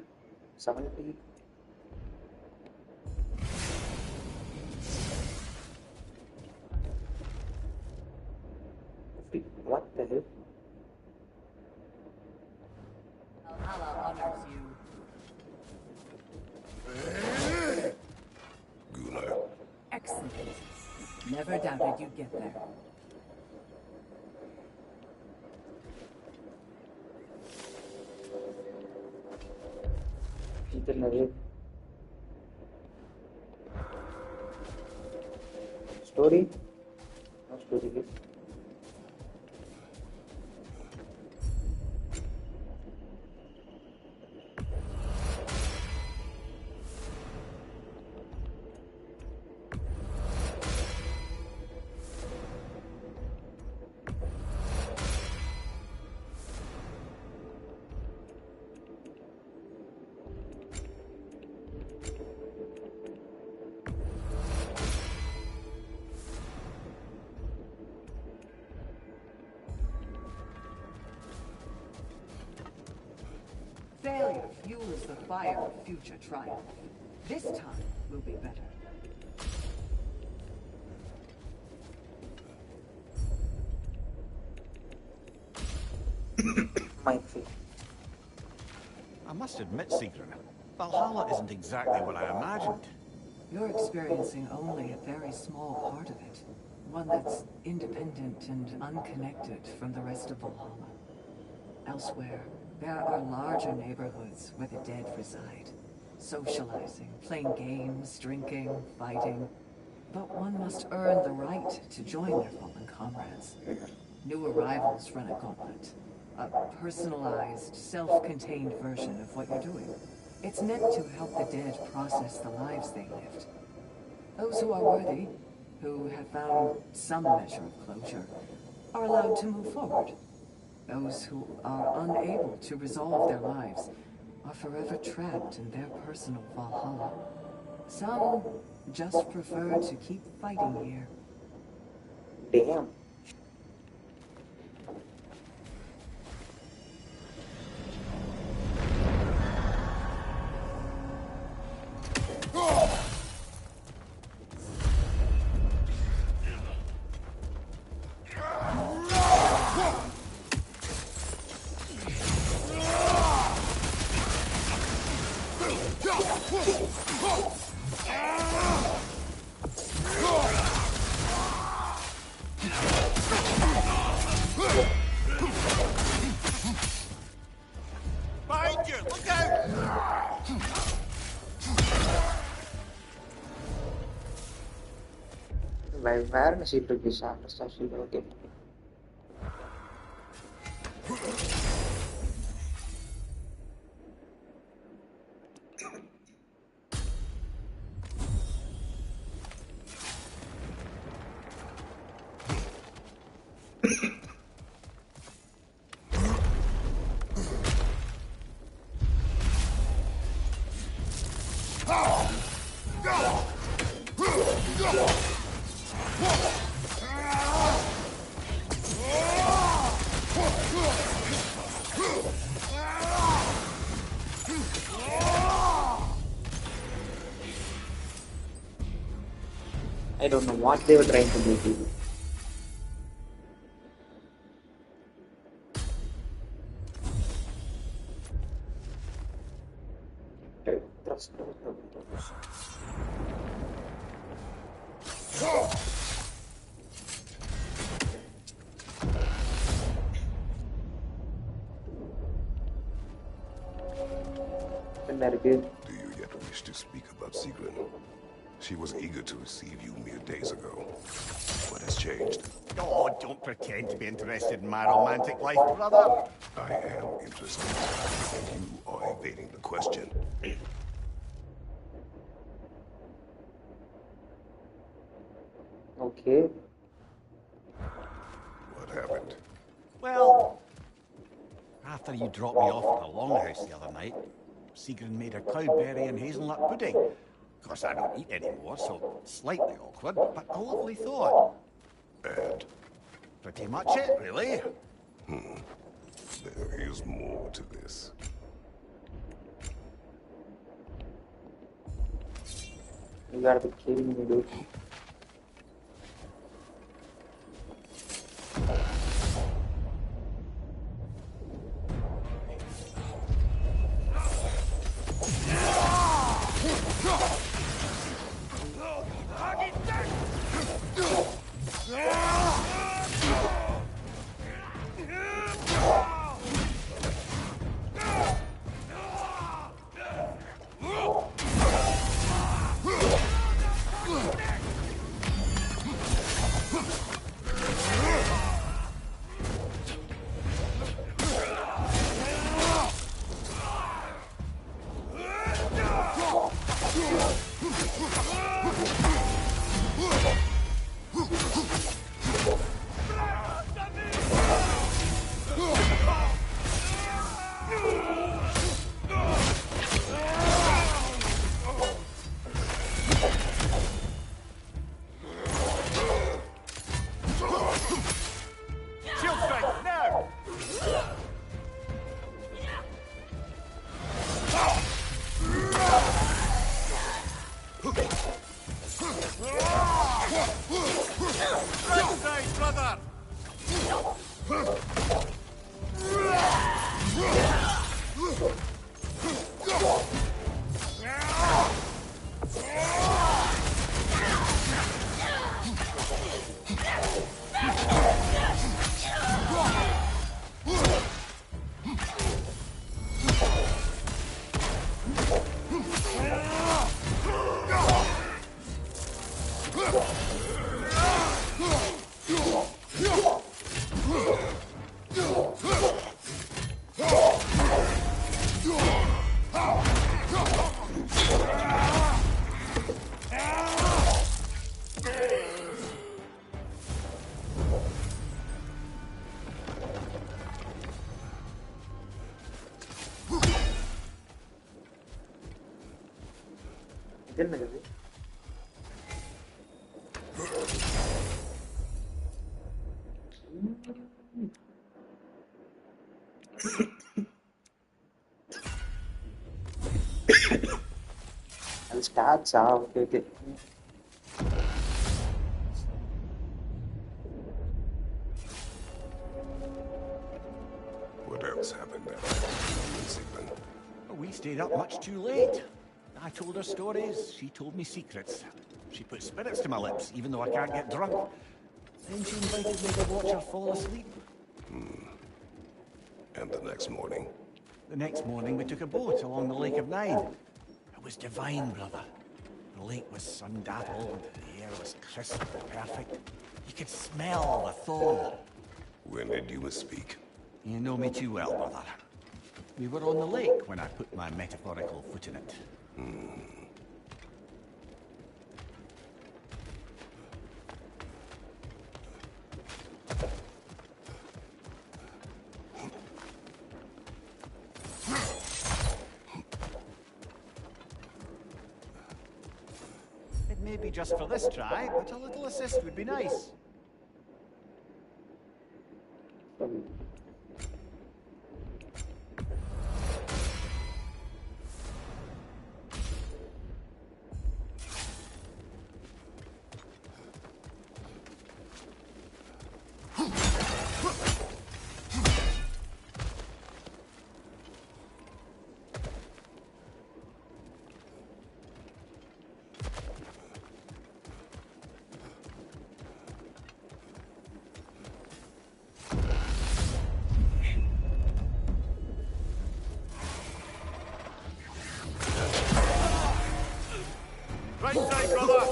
$70. What the hell? Valhalla honors you. Gunnar. Excellent. Never doubted you'd get there. இது என்னது story story Failure fuels the fire of future triumph. This time will be better. might be. I must admit, Sigrun, Valhalla isn't exactly what I imagined. You're experiencing only a very small part of it. One that's independent and unconnected from the rest of Valhalla. Elsewhere, there are larger neighborhoods where the dead reside. Socializing, playing games, drinking, fighting. But one must earn the right to join their fallen comrades. New arrivals run a gauntlet. A personalized, self-contained version of what you're doing. It's meant to help the dead process the lives they lived. Those who are worthy, who have found some measure of closure, are allowed to move forward. Those who are unable to resolve their lives are forever trapped in their personal Valhalla. Some just prefer to keep fighting here. Damn. Behind you! Look out! Where is she took this she okay. I don't know what they were trying to do. Trust. Do you yet wish to speak about Sigrun? She was eager to receive you mere days ago. What has changed? Oh, don't pretend to be interested in my romantic life, brother. I am interested, and you are evading the question. Okay. What happened? Well, after you dropped me off at the longhouse the other night, Sigrun made a cloudberry and hazelnut pudding. Of course, I don't eat anymore, so slightly awkward, but a lovely thought. And? Pretty much it, really. There is more to this. You gotta be kidding me, dude. என்னது அது ஸ்டாட்ஸா? Okay okay. What else happened after? We stayed up much too late. I told her stories, she told me secrets. She put spirits to my lips, even though I can't get drunk. Then she invited me to watch her fall asleep. And the next morning? The next morning we took a boat along the Lake of Nine. It was divine, brother. The lake was sun-dappled, the air was crisp and perfect. You could smell the thaw. When did you misspeak? You know me too well, brother. We were on the lake when I put my metaphorical foot in it. It may be just for this try, but a little assist would be nice. Right side, brother!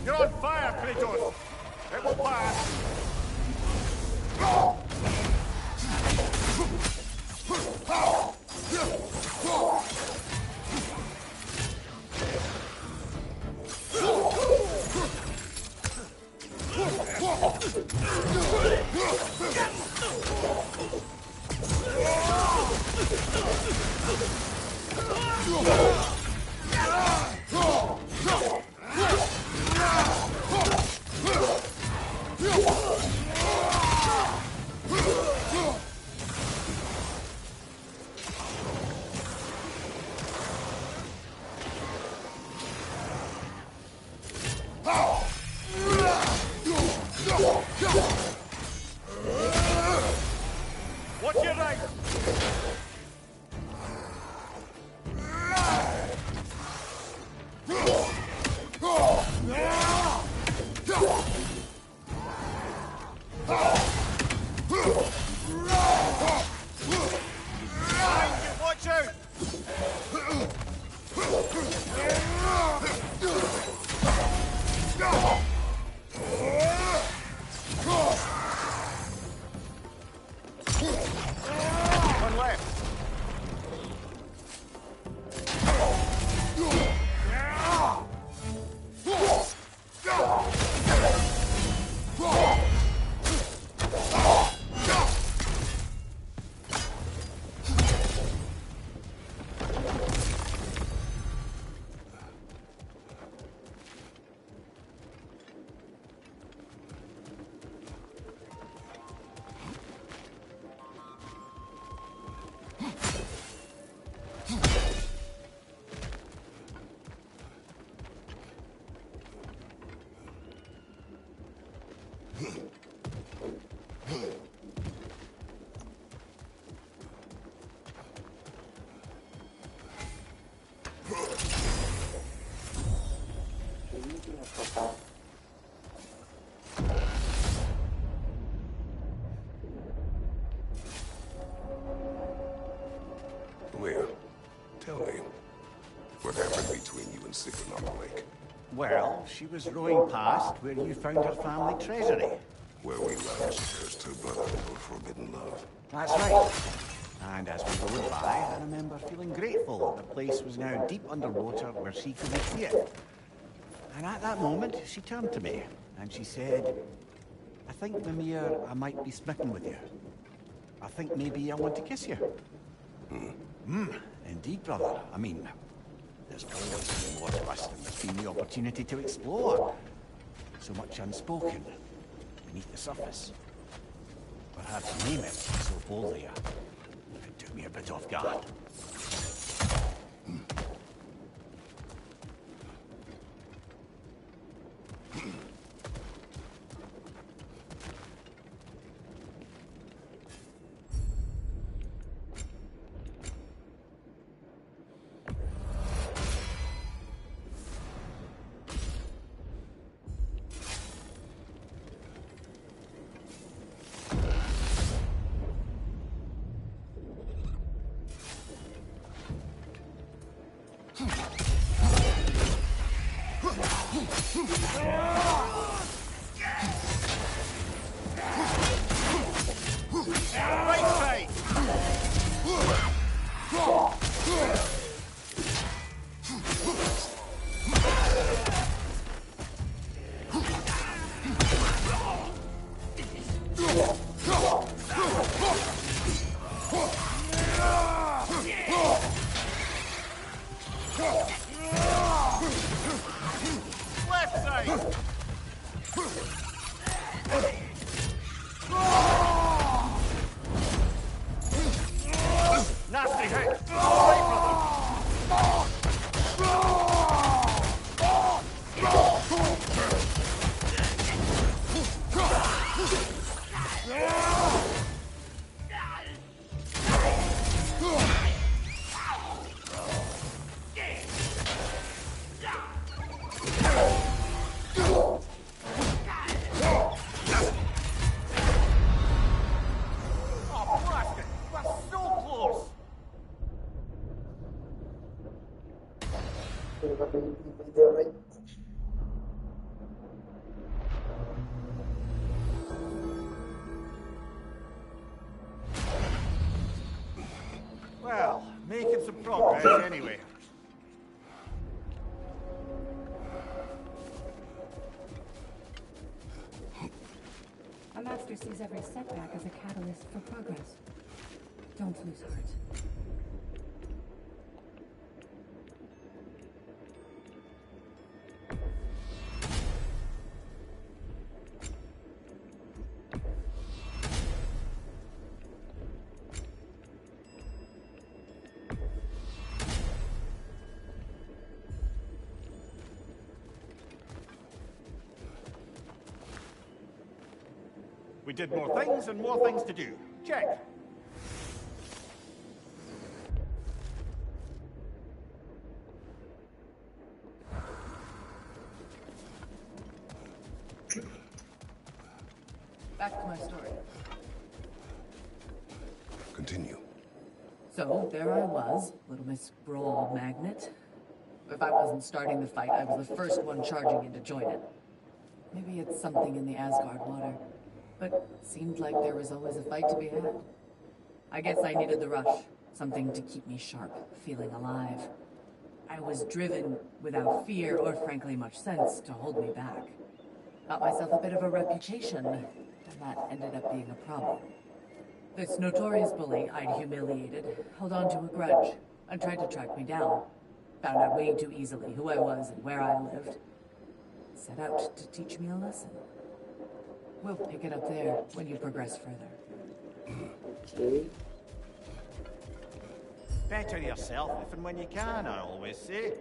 You're on fire, Kratos! It will pass! Watch your right! Watch out! Leah, tell me, what happened between you and Sigurd on the lake? Well, she was rowing past where you found her family treasury. Where we left, she cursed her brother for forbidden love. That's right. And as we rode by, I remember feeling grateful that the place was now deep underwater where she couldn't see it. And at that moment, she turned to me and she said, I think, Mimir, I might be smitten with you. I think maybe I want to kiss you. Indeed, brother. I mean, there's always more to us than there's been the opportunity to explore. So much unspoken beneath the surface. Perhaps to name it so boldly, it took me a bit off guard. Well, making some progress anyway. A master sees every setback as a catalyst for progress. Don't lose heart. We did more things and more things to do. Check. Back to my story. Continue. So, there I was, Little Miss Brawl Magnet. If I wasn't starting the fight, I was the first one charging in to join it. Maybe it's something in the Asgard water, but seemed like there was always a fight to be had. I guess I needed the rush, something to keep me sharp, feeling alive. I was driven without fear or frankly much sense to hold me back. Got myself a bit of a reputation, and that ended up being a problem. This notorious bully I'd humiliated held on to a grudge and tried to track me down. Found out way too easily who I was and where I lived. Set out to teach me a lesson. We'll pick it up there when you progress further. Okay. Better yourself if and when you can, I always say.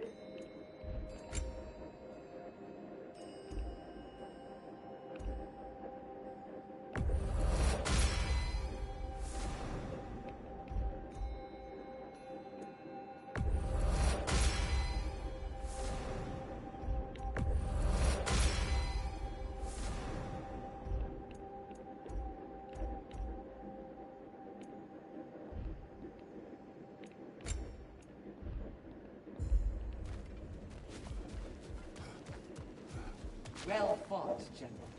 Well fought, General.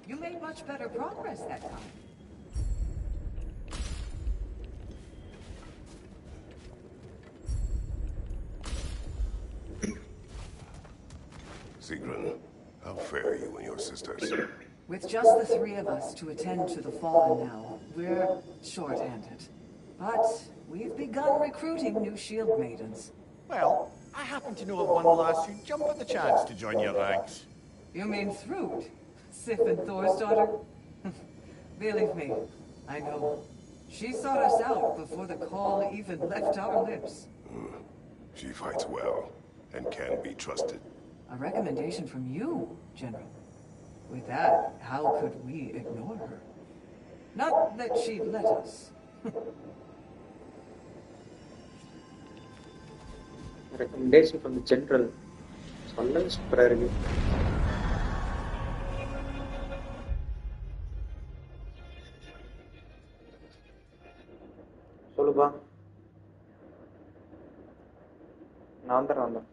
You made much better progress that time. Sigrun, how fare you and your sisters? With just the three of us to attend to the fallen now, we're short-handed. But we've begun recruiting new shield maidens. Well, I happen to know of one lass who'd jump at the chance to join your ranks. You mean Thrud? Sif and Thor's daughter? Believe me, I know. She sought us out before the call even left our lips. She fights well and can be trusted. A recommendation from you, General. With that, how could we ignore her? Not that she'd let us. Recommendation from the general. சொல்ல சூப்பரா இருக்கு. சொல்லுப்பா. நான் வந்துடுறேன்.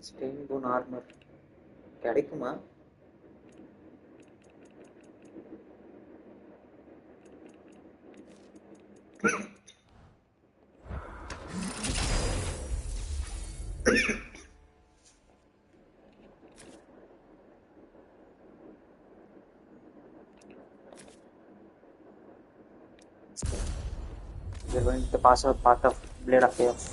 Stain bone armor கிடைக்குமா? We're going to pass out part of Blade of Chaos.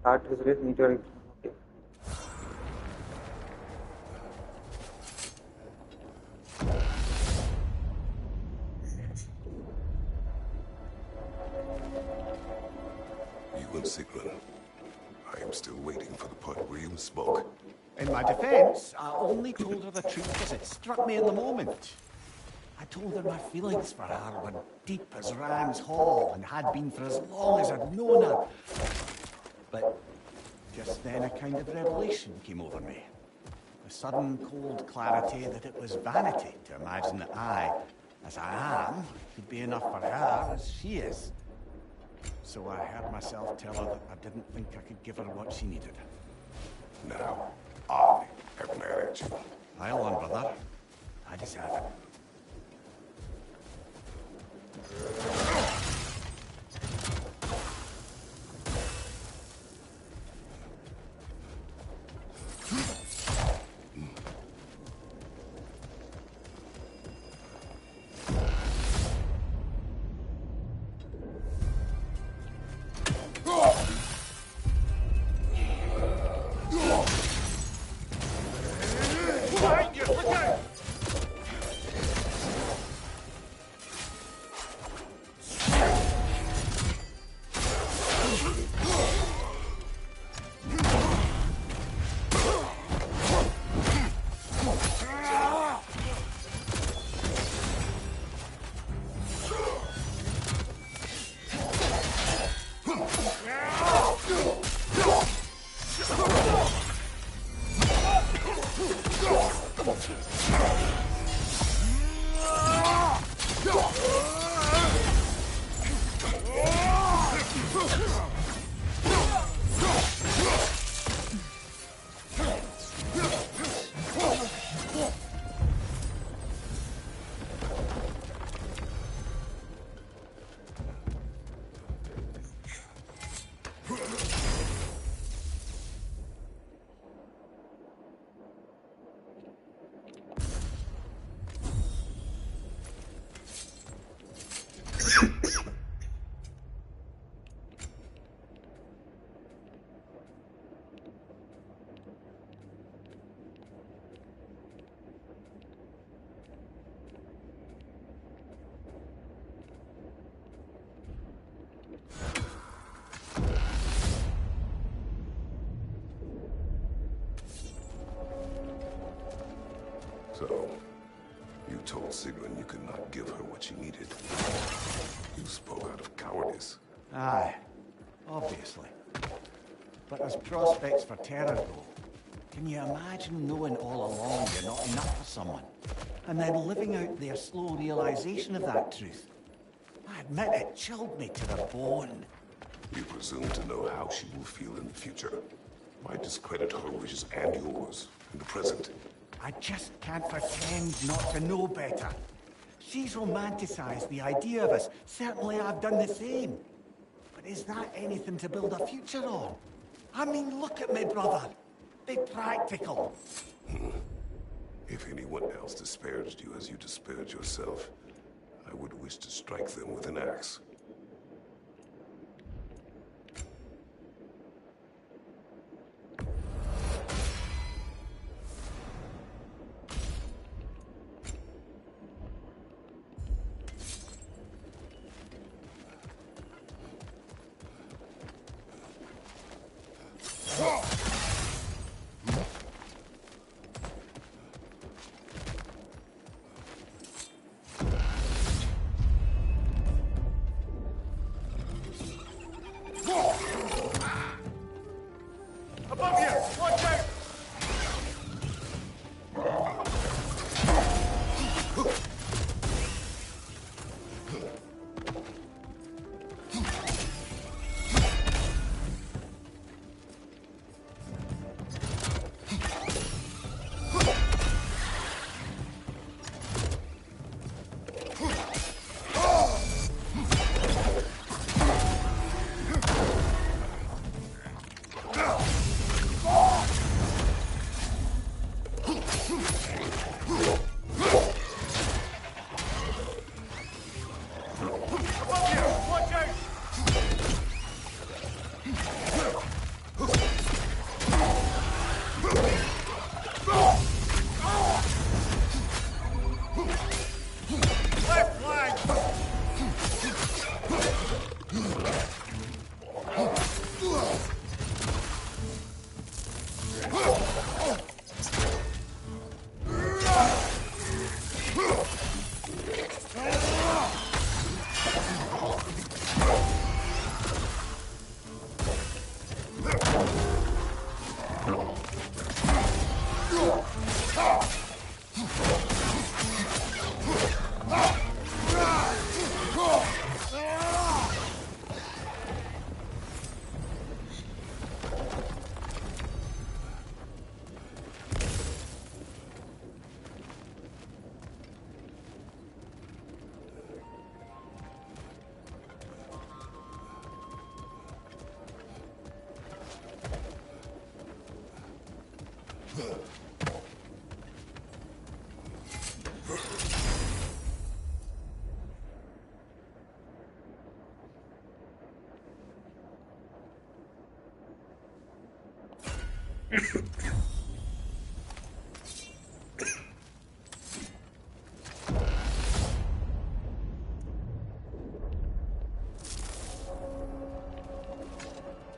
Art reserve meteorite. Okay. You and Sigrun. I am still waiting for the part where you spoke. In my defense, I only told her the truth as it struck me in the moment. I told her my feelings for her were deep as Ram's Hall and had been for as long as I'd known her. But just then a kind of revelation came over me. The sudden cold clarity that it was vanity to imagine that I, as I am, could be enough for her as she is. So I heard myself tell her that I didn't think I could give her what she needed. Now, I have mad at you. I'll on, brother. I deserve it. So, you told Sigrun you could not give her what she needed. You spoke out of cowardice. Aye, obviously. But as prospects for terror go, can you imagine knowing all along you're not enough for someone, and then living out their slow realization of that truth? I admit it chilled me to the bone. You presume to know how she will feel in the future. Why discredit her wishes and yours in the present? I just can't pretend not to know better. She's romanticized the idea of us. Certainly I've done the same. But is that anything to build a future on? I mean, look at me, brother. Be practical. If anyone else disparaged you as you disparaged yourself, I would wish to strike them with an axe. Above you! Watch out!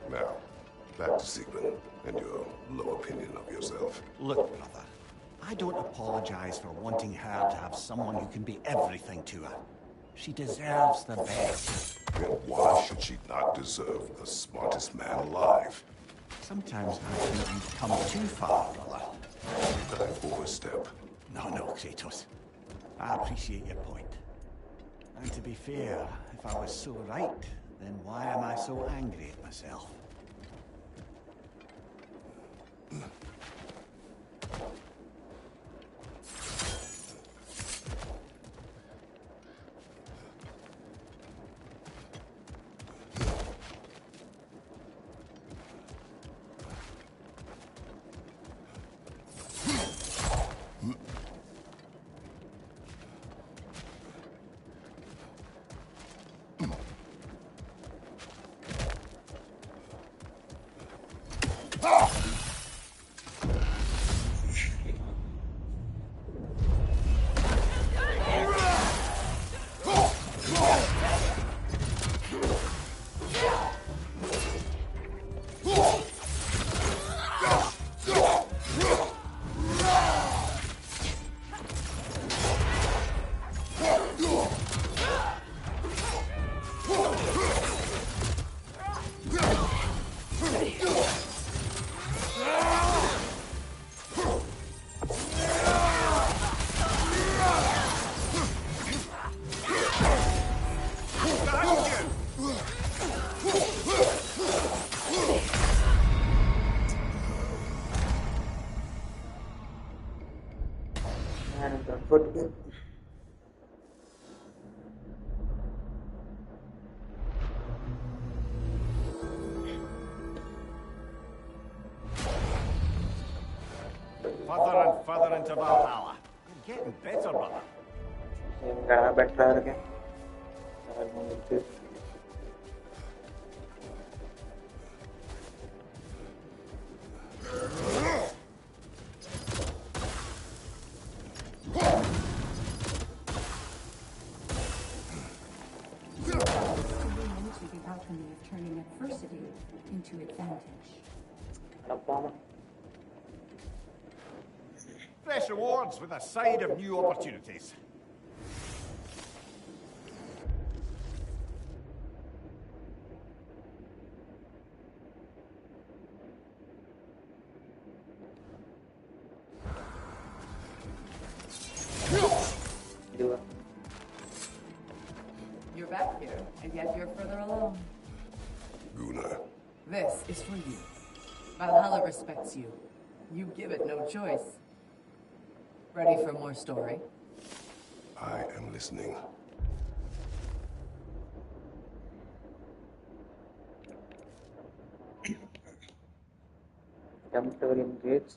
Now, back to Sigrun and your low opinion of yourself. Look, brother, I don't apologize for wanting her to have someone who can be everything to her. She deserves the best. Then why should she not deserve the smartest man alive? Sometimes I think you've come too far, brother. Did I overstep? No, Kratos. I appreciate your point. And to be fair, if I was so right, then why am I so angry at myself? போட்டு Further and further into Valhalla. You're getting better, brother. எங்கடா பெட்டரா இருக்கேன் வந்துட்டு To the alchemy of turning adversity into advantage. அடப்பாமா Fresh rewards with a side of new opportunities. இதுவா You're back here, and yet you're further along. Guna. This is for you. Valhalla respects you. You give it no choice. Ready for more story? I am listening. jump to engage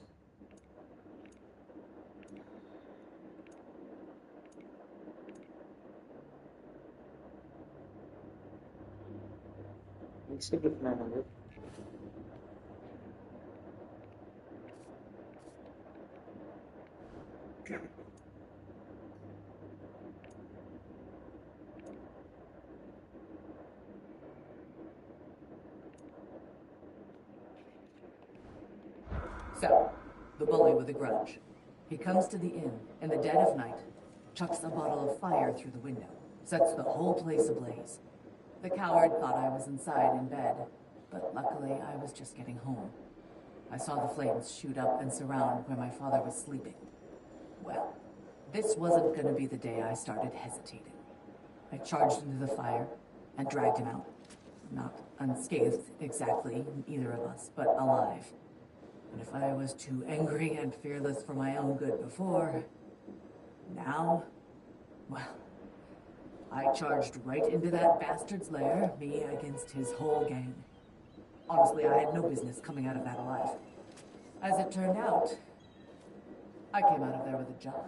execute manager So, the bully with a grudge. He comes to the inn in the dead of night, chucks a bottle of fire through the window, sets the whole place ablaze. The coward thought I was inside in bed, but luckily I was just getting home. I saw the flames shoot up and surround where my father was sleeping. Well, this wasn't going to be the day I started hesitating. I charged into the fire and dragged him out. Not unscathed exactly, either of us, but alive. And if I was too angry and fearless for my own good before, now, well, I charged right into that bastard's lair, me against his whole gang. Honestly, I had no business coming out of that alive. As it turned out, I came out of there with a job.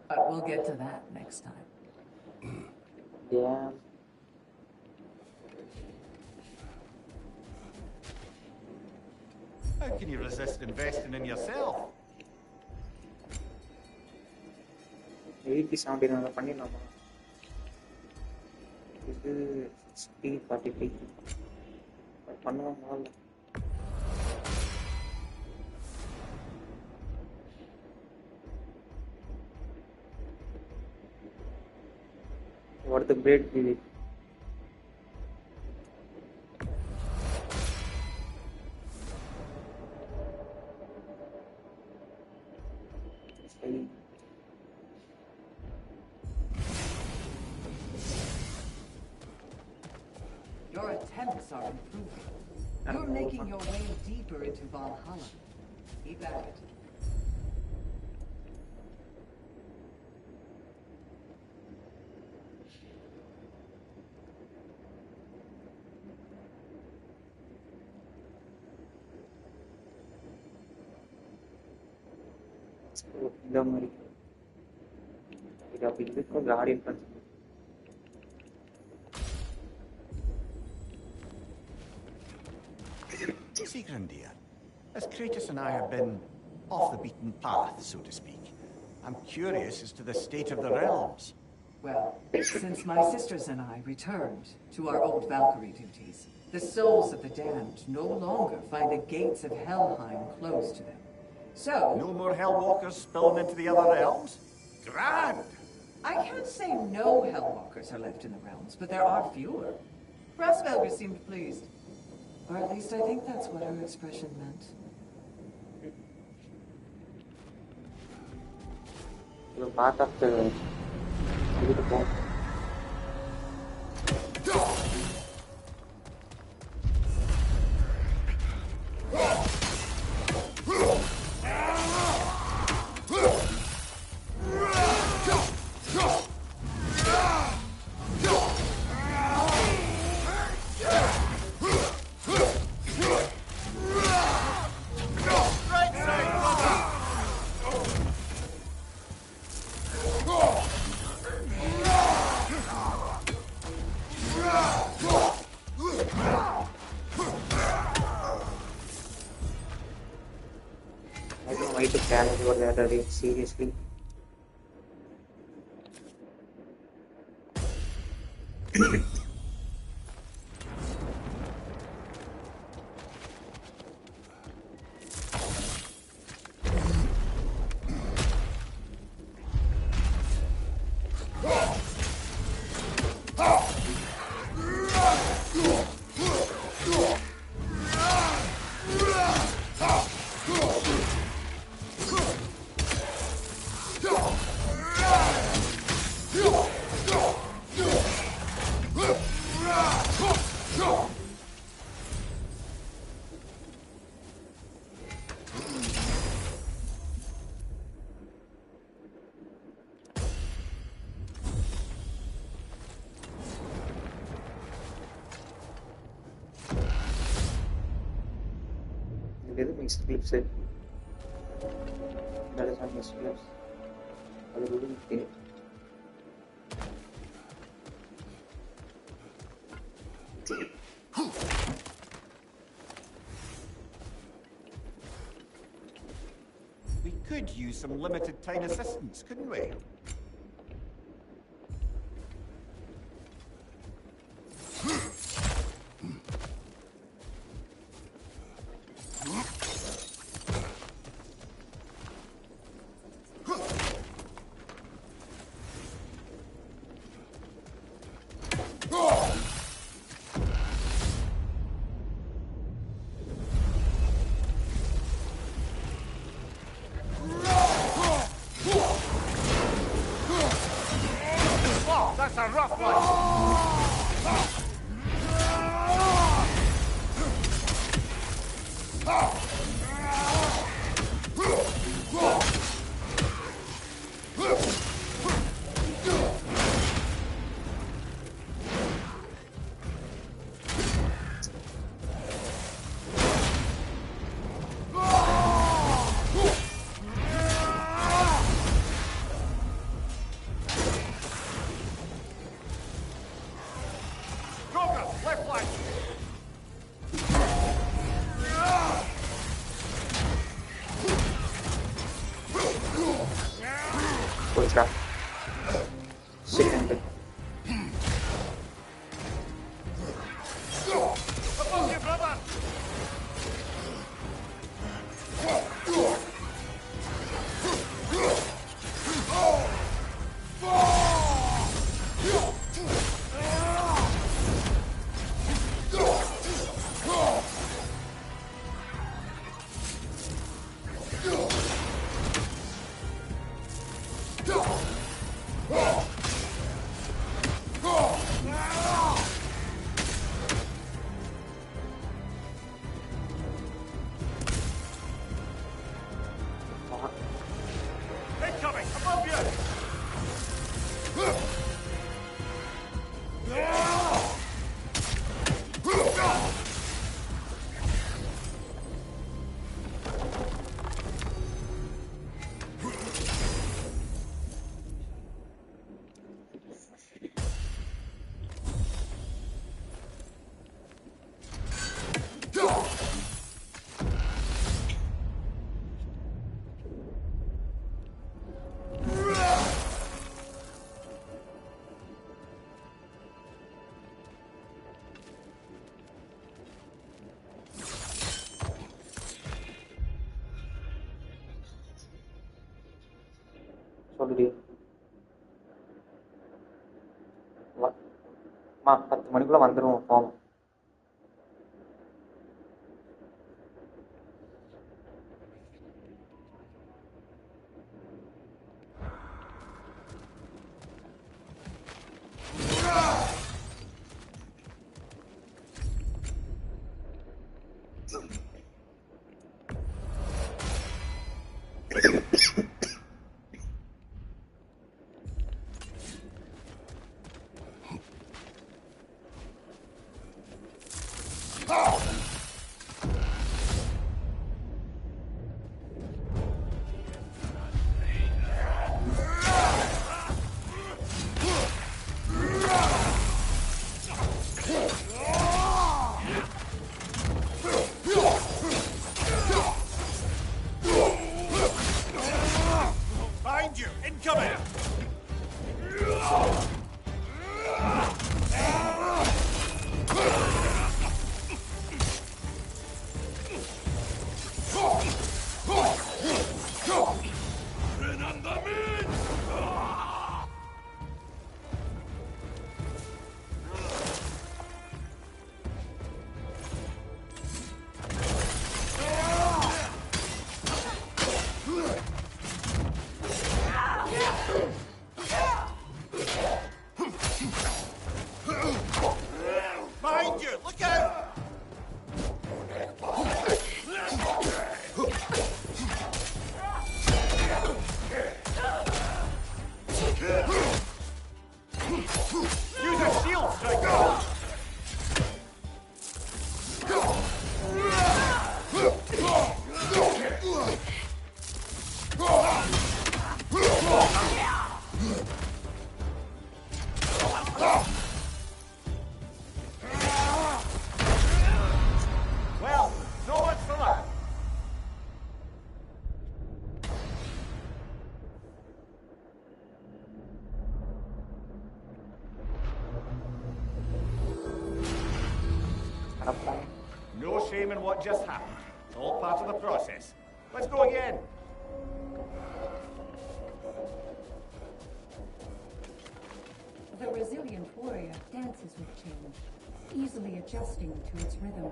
But we'll get to that next time. yeah How can you resist investing in yourself? 80-79 பண்ணிடலாமா இது 60-43 பண்ணுவோம் முதல்ல what the great beauty Your attempts are improving. You're making your way deeper into Valhalla. Keep at it. இந்த மாதிரி இது அப்படி இருக்கும் Guardian பண்ணி Sigrun, dear, as Kratos and I have been off the beaten path, so to speak, I'm curious as to the state of the realms. Well, since my sisters and I returned to our old Valkyrie duties, the souls of the damned no longer find the gates of Helheim closed to them. So... No more Hellwalkers spilling into the other realms? Grand! I can't say no Hellwalkers are left in the realms, but there are fewer. Rasvelger seemed pleased. Or at least I think that's what her expression meant. the path of the beautiful way to challenge your library seriously. Mixed clips. That is not mixed clips. I will do it. We could use some limited time assistance, couldn't we? That's a rough one. Ultra. Second. Incoming! Above you! சொல்லுடி மா 10 மணிக்குள்ள வந்துருவோம் போவோம். shame in what just happened. It's all part of the process. Let's go again. The resilient warrior dances with change, easily adjusting to its rhythm.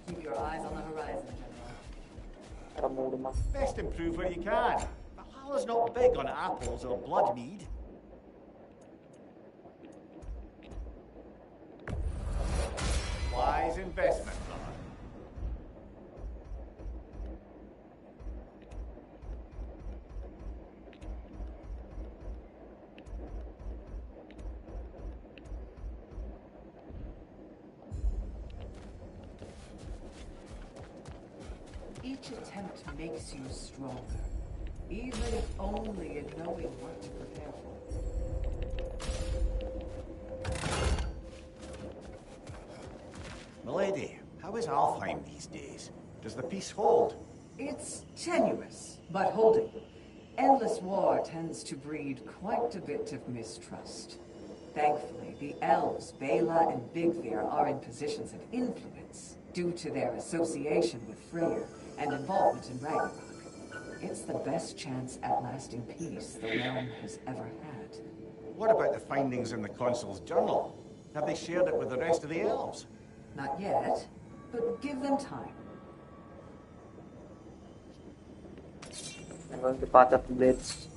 Keep your eyes on the horizon, General. Para మూడు మా Best improve where you can. Valhalla's not big on apples or blood mead. Wise investment, brother. Each attempt makes you stronger, even if only in knowing what to prepare for. Milady, how is Alfheim these days? Does the peace hold? It's tenuous, but holding. Endless war tends to breed quite a bit of mistrust. Thankfully, the elves, Bela and Bigvir, are in positions of influence due to their association with Freyr and involvement in Ragnarok. It's the best chance at lasting peace the realm has ever had. What about the findings in the consul's journal? Have they shared it with the rest of the elves? Not yet, but give them time. I'm going to path of blades.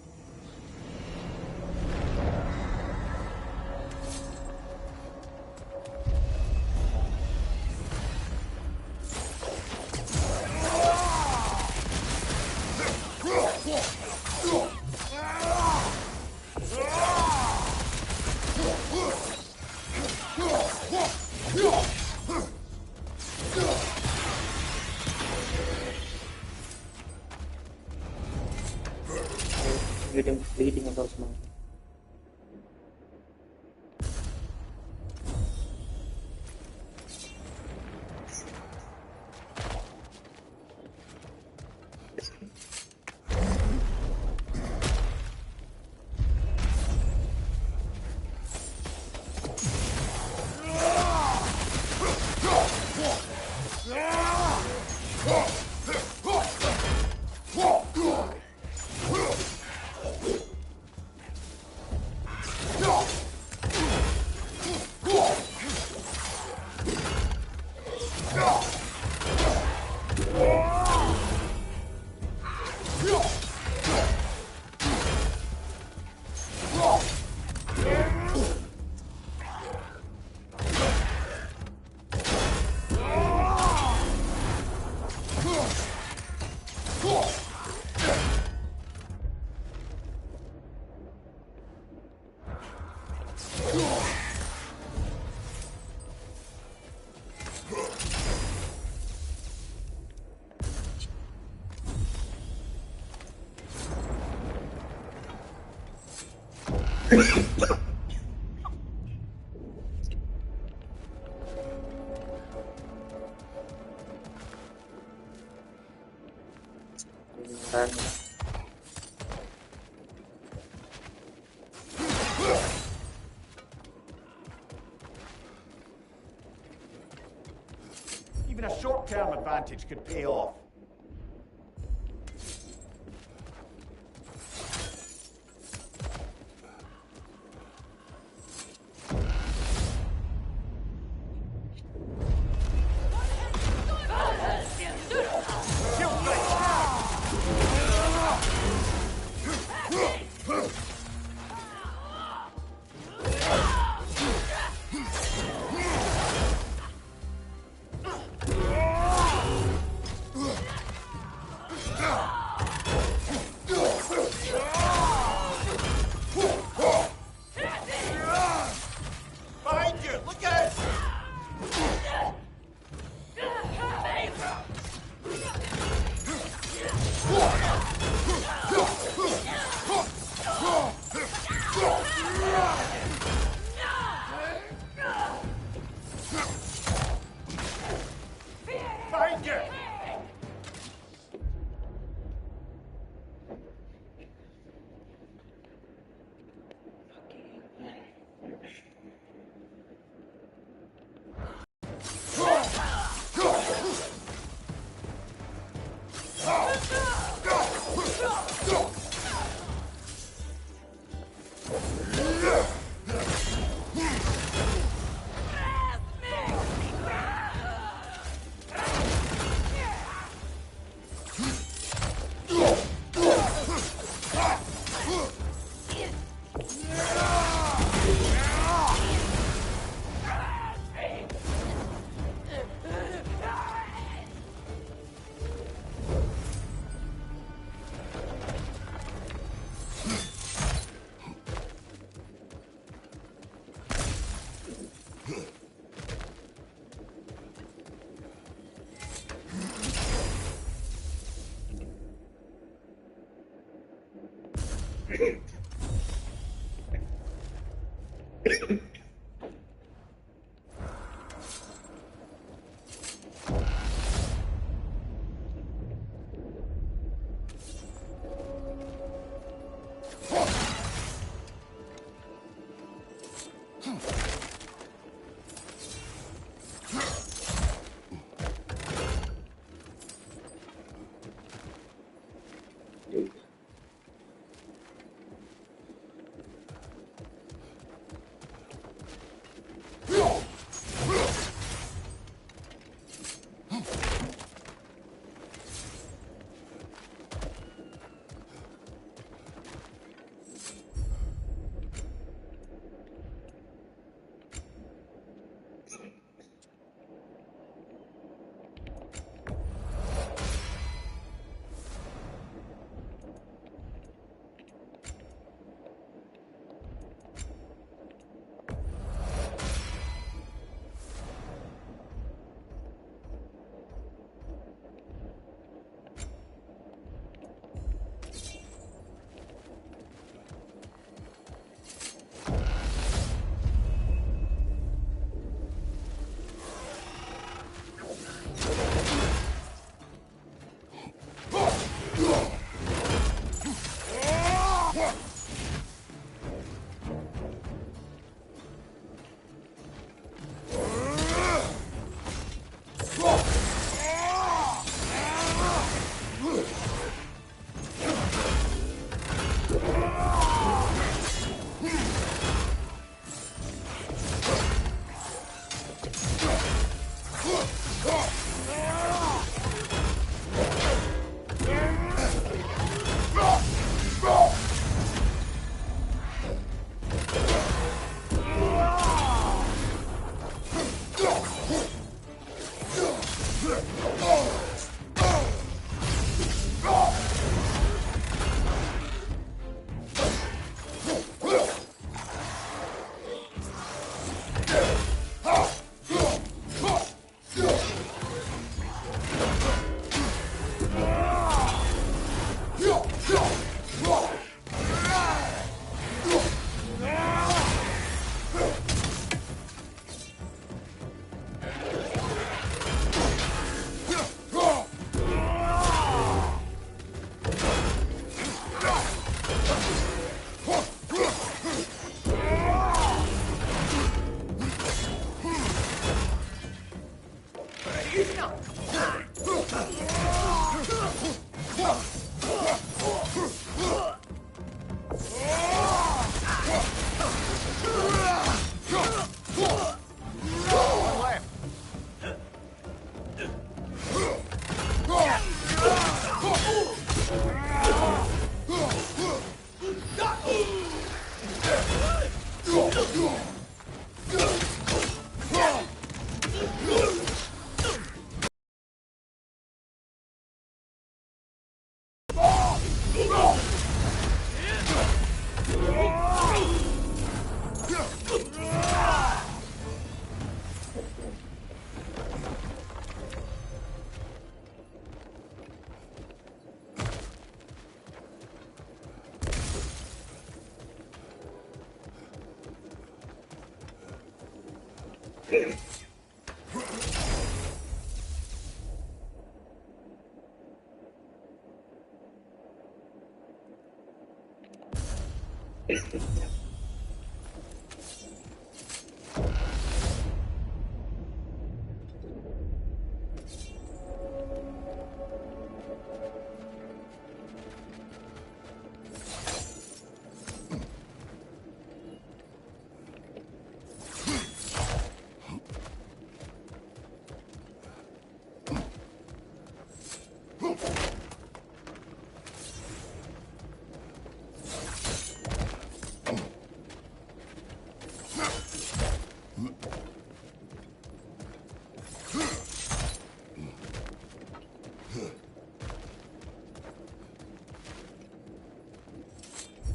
Hitting of those men. Even a short-term advantage could pay off.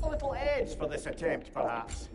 A little edge for this attempt, perhaps.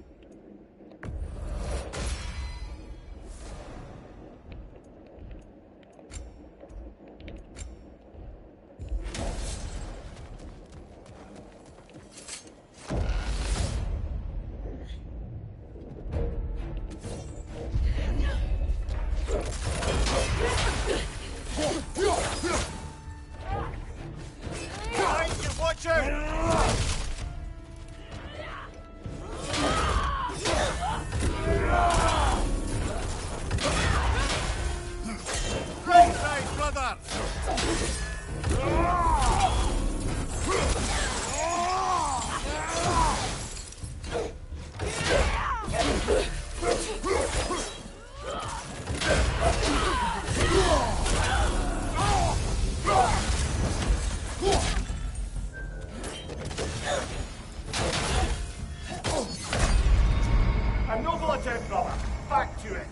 then, brother. Back to it.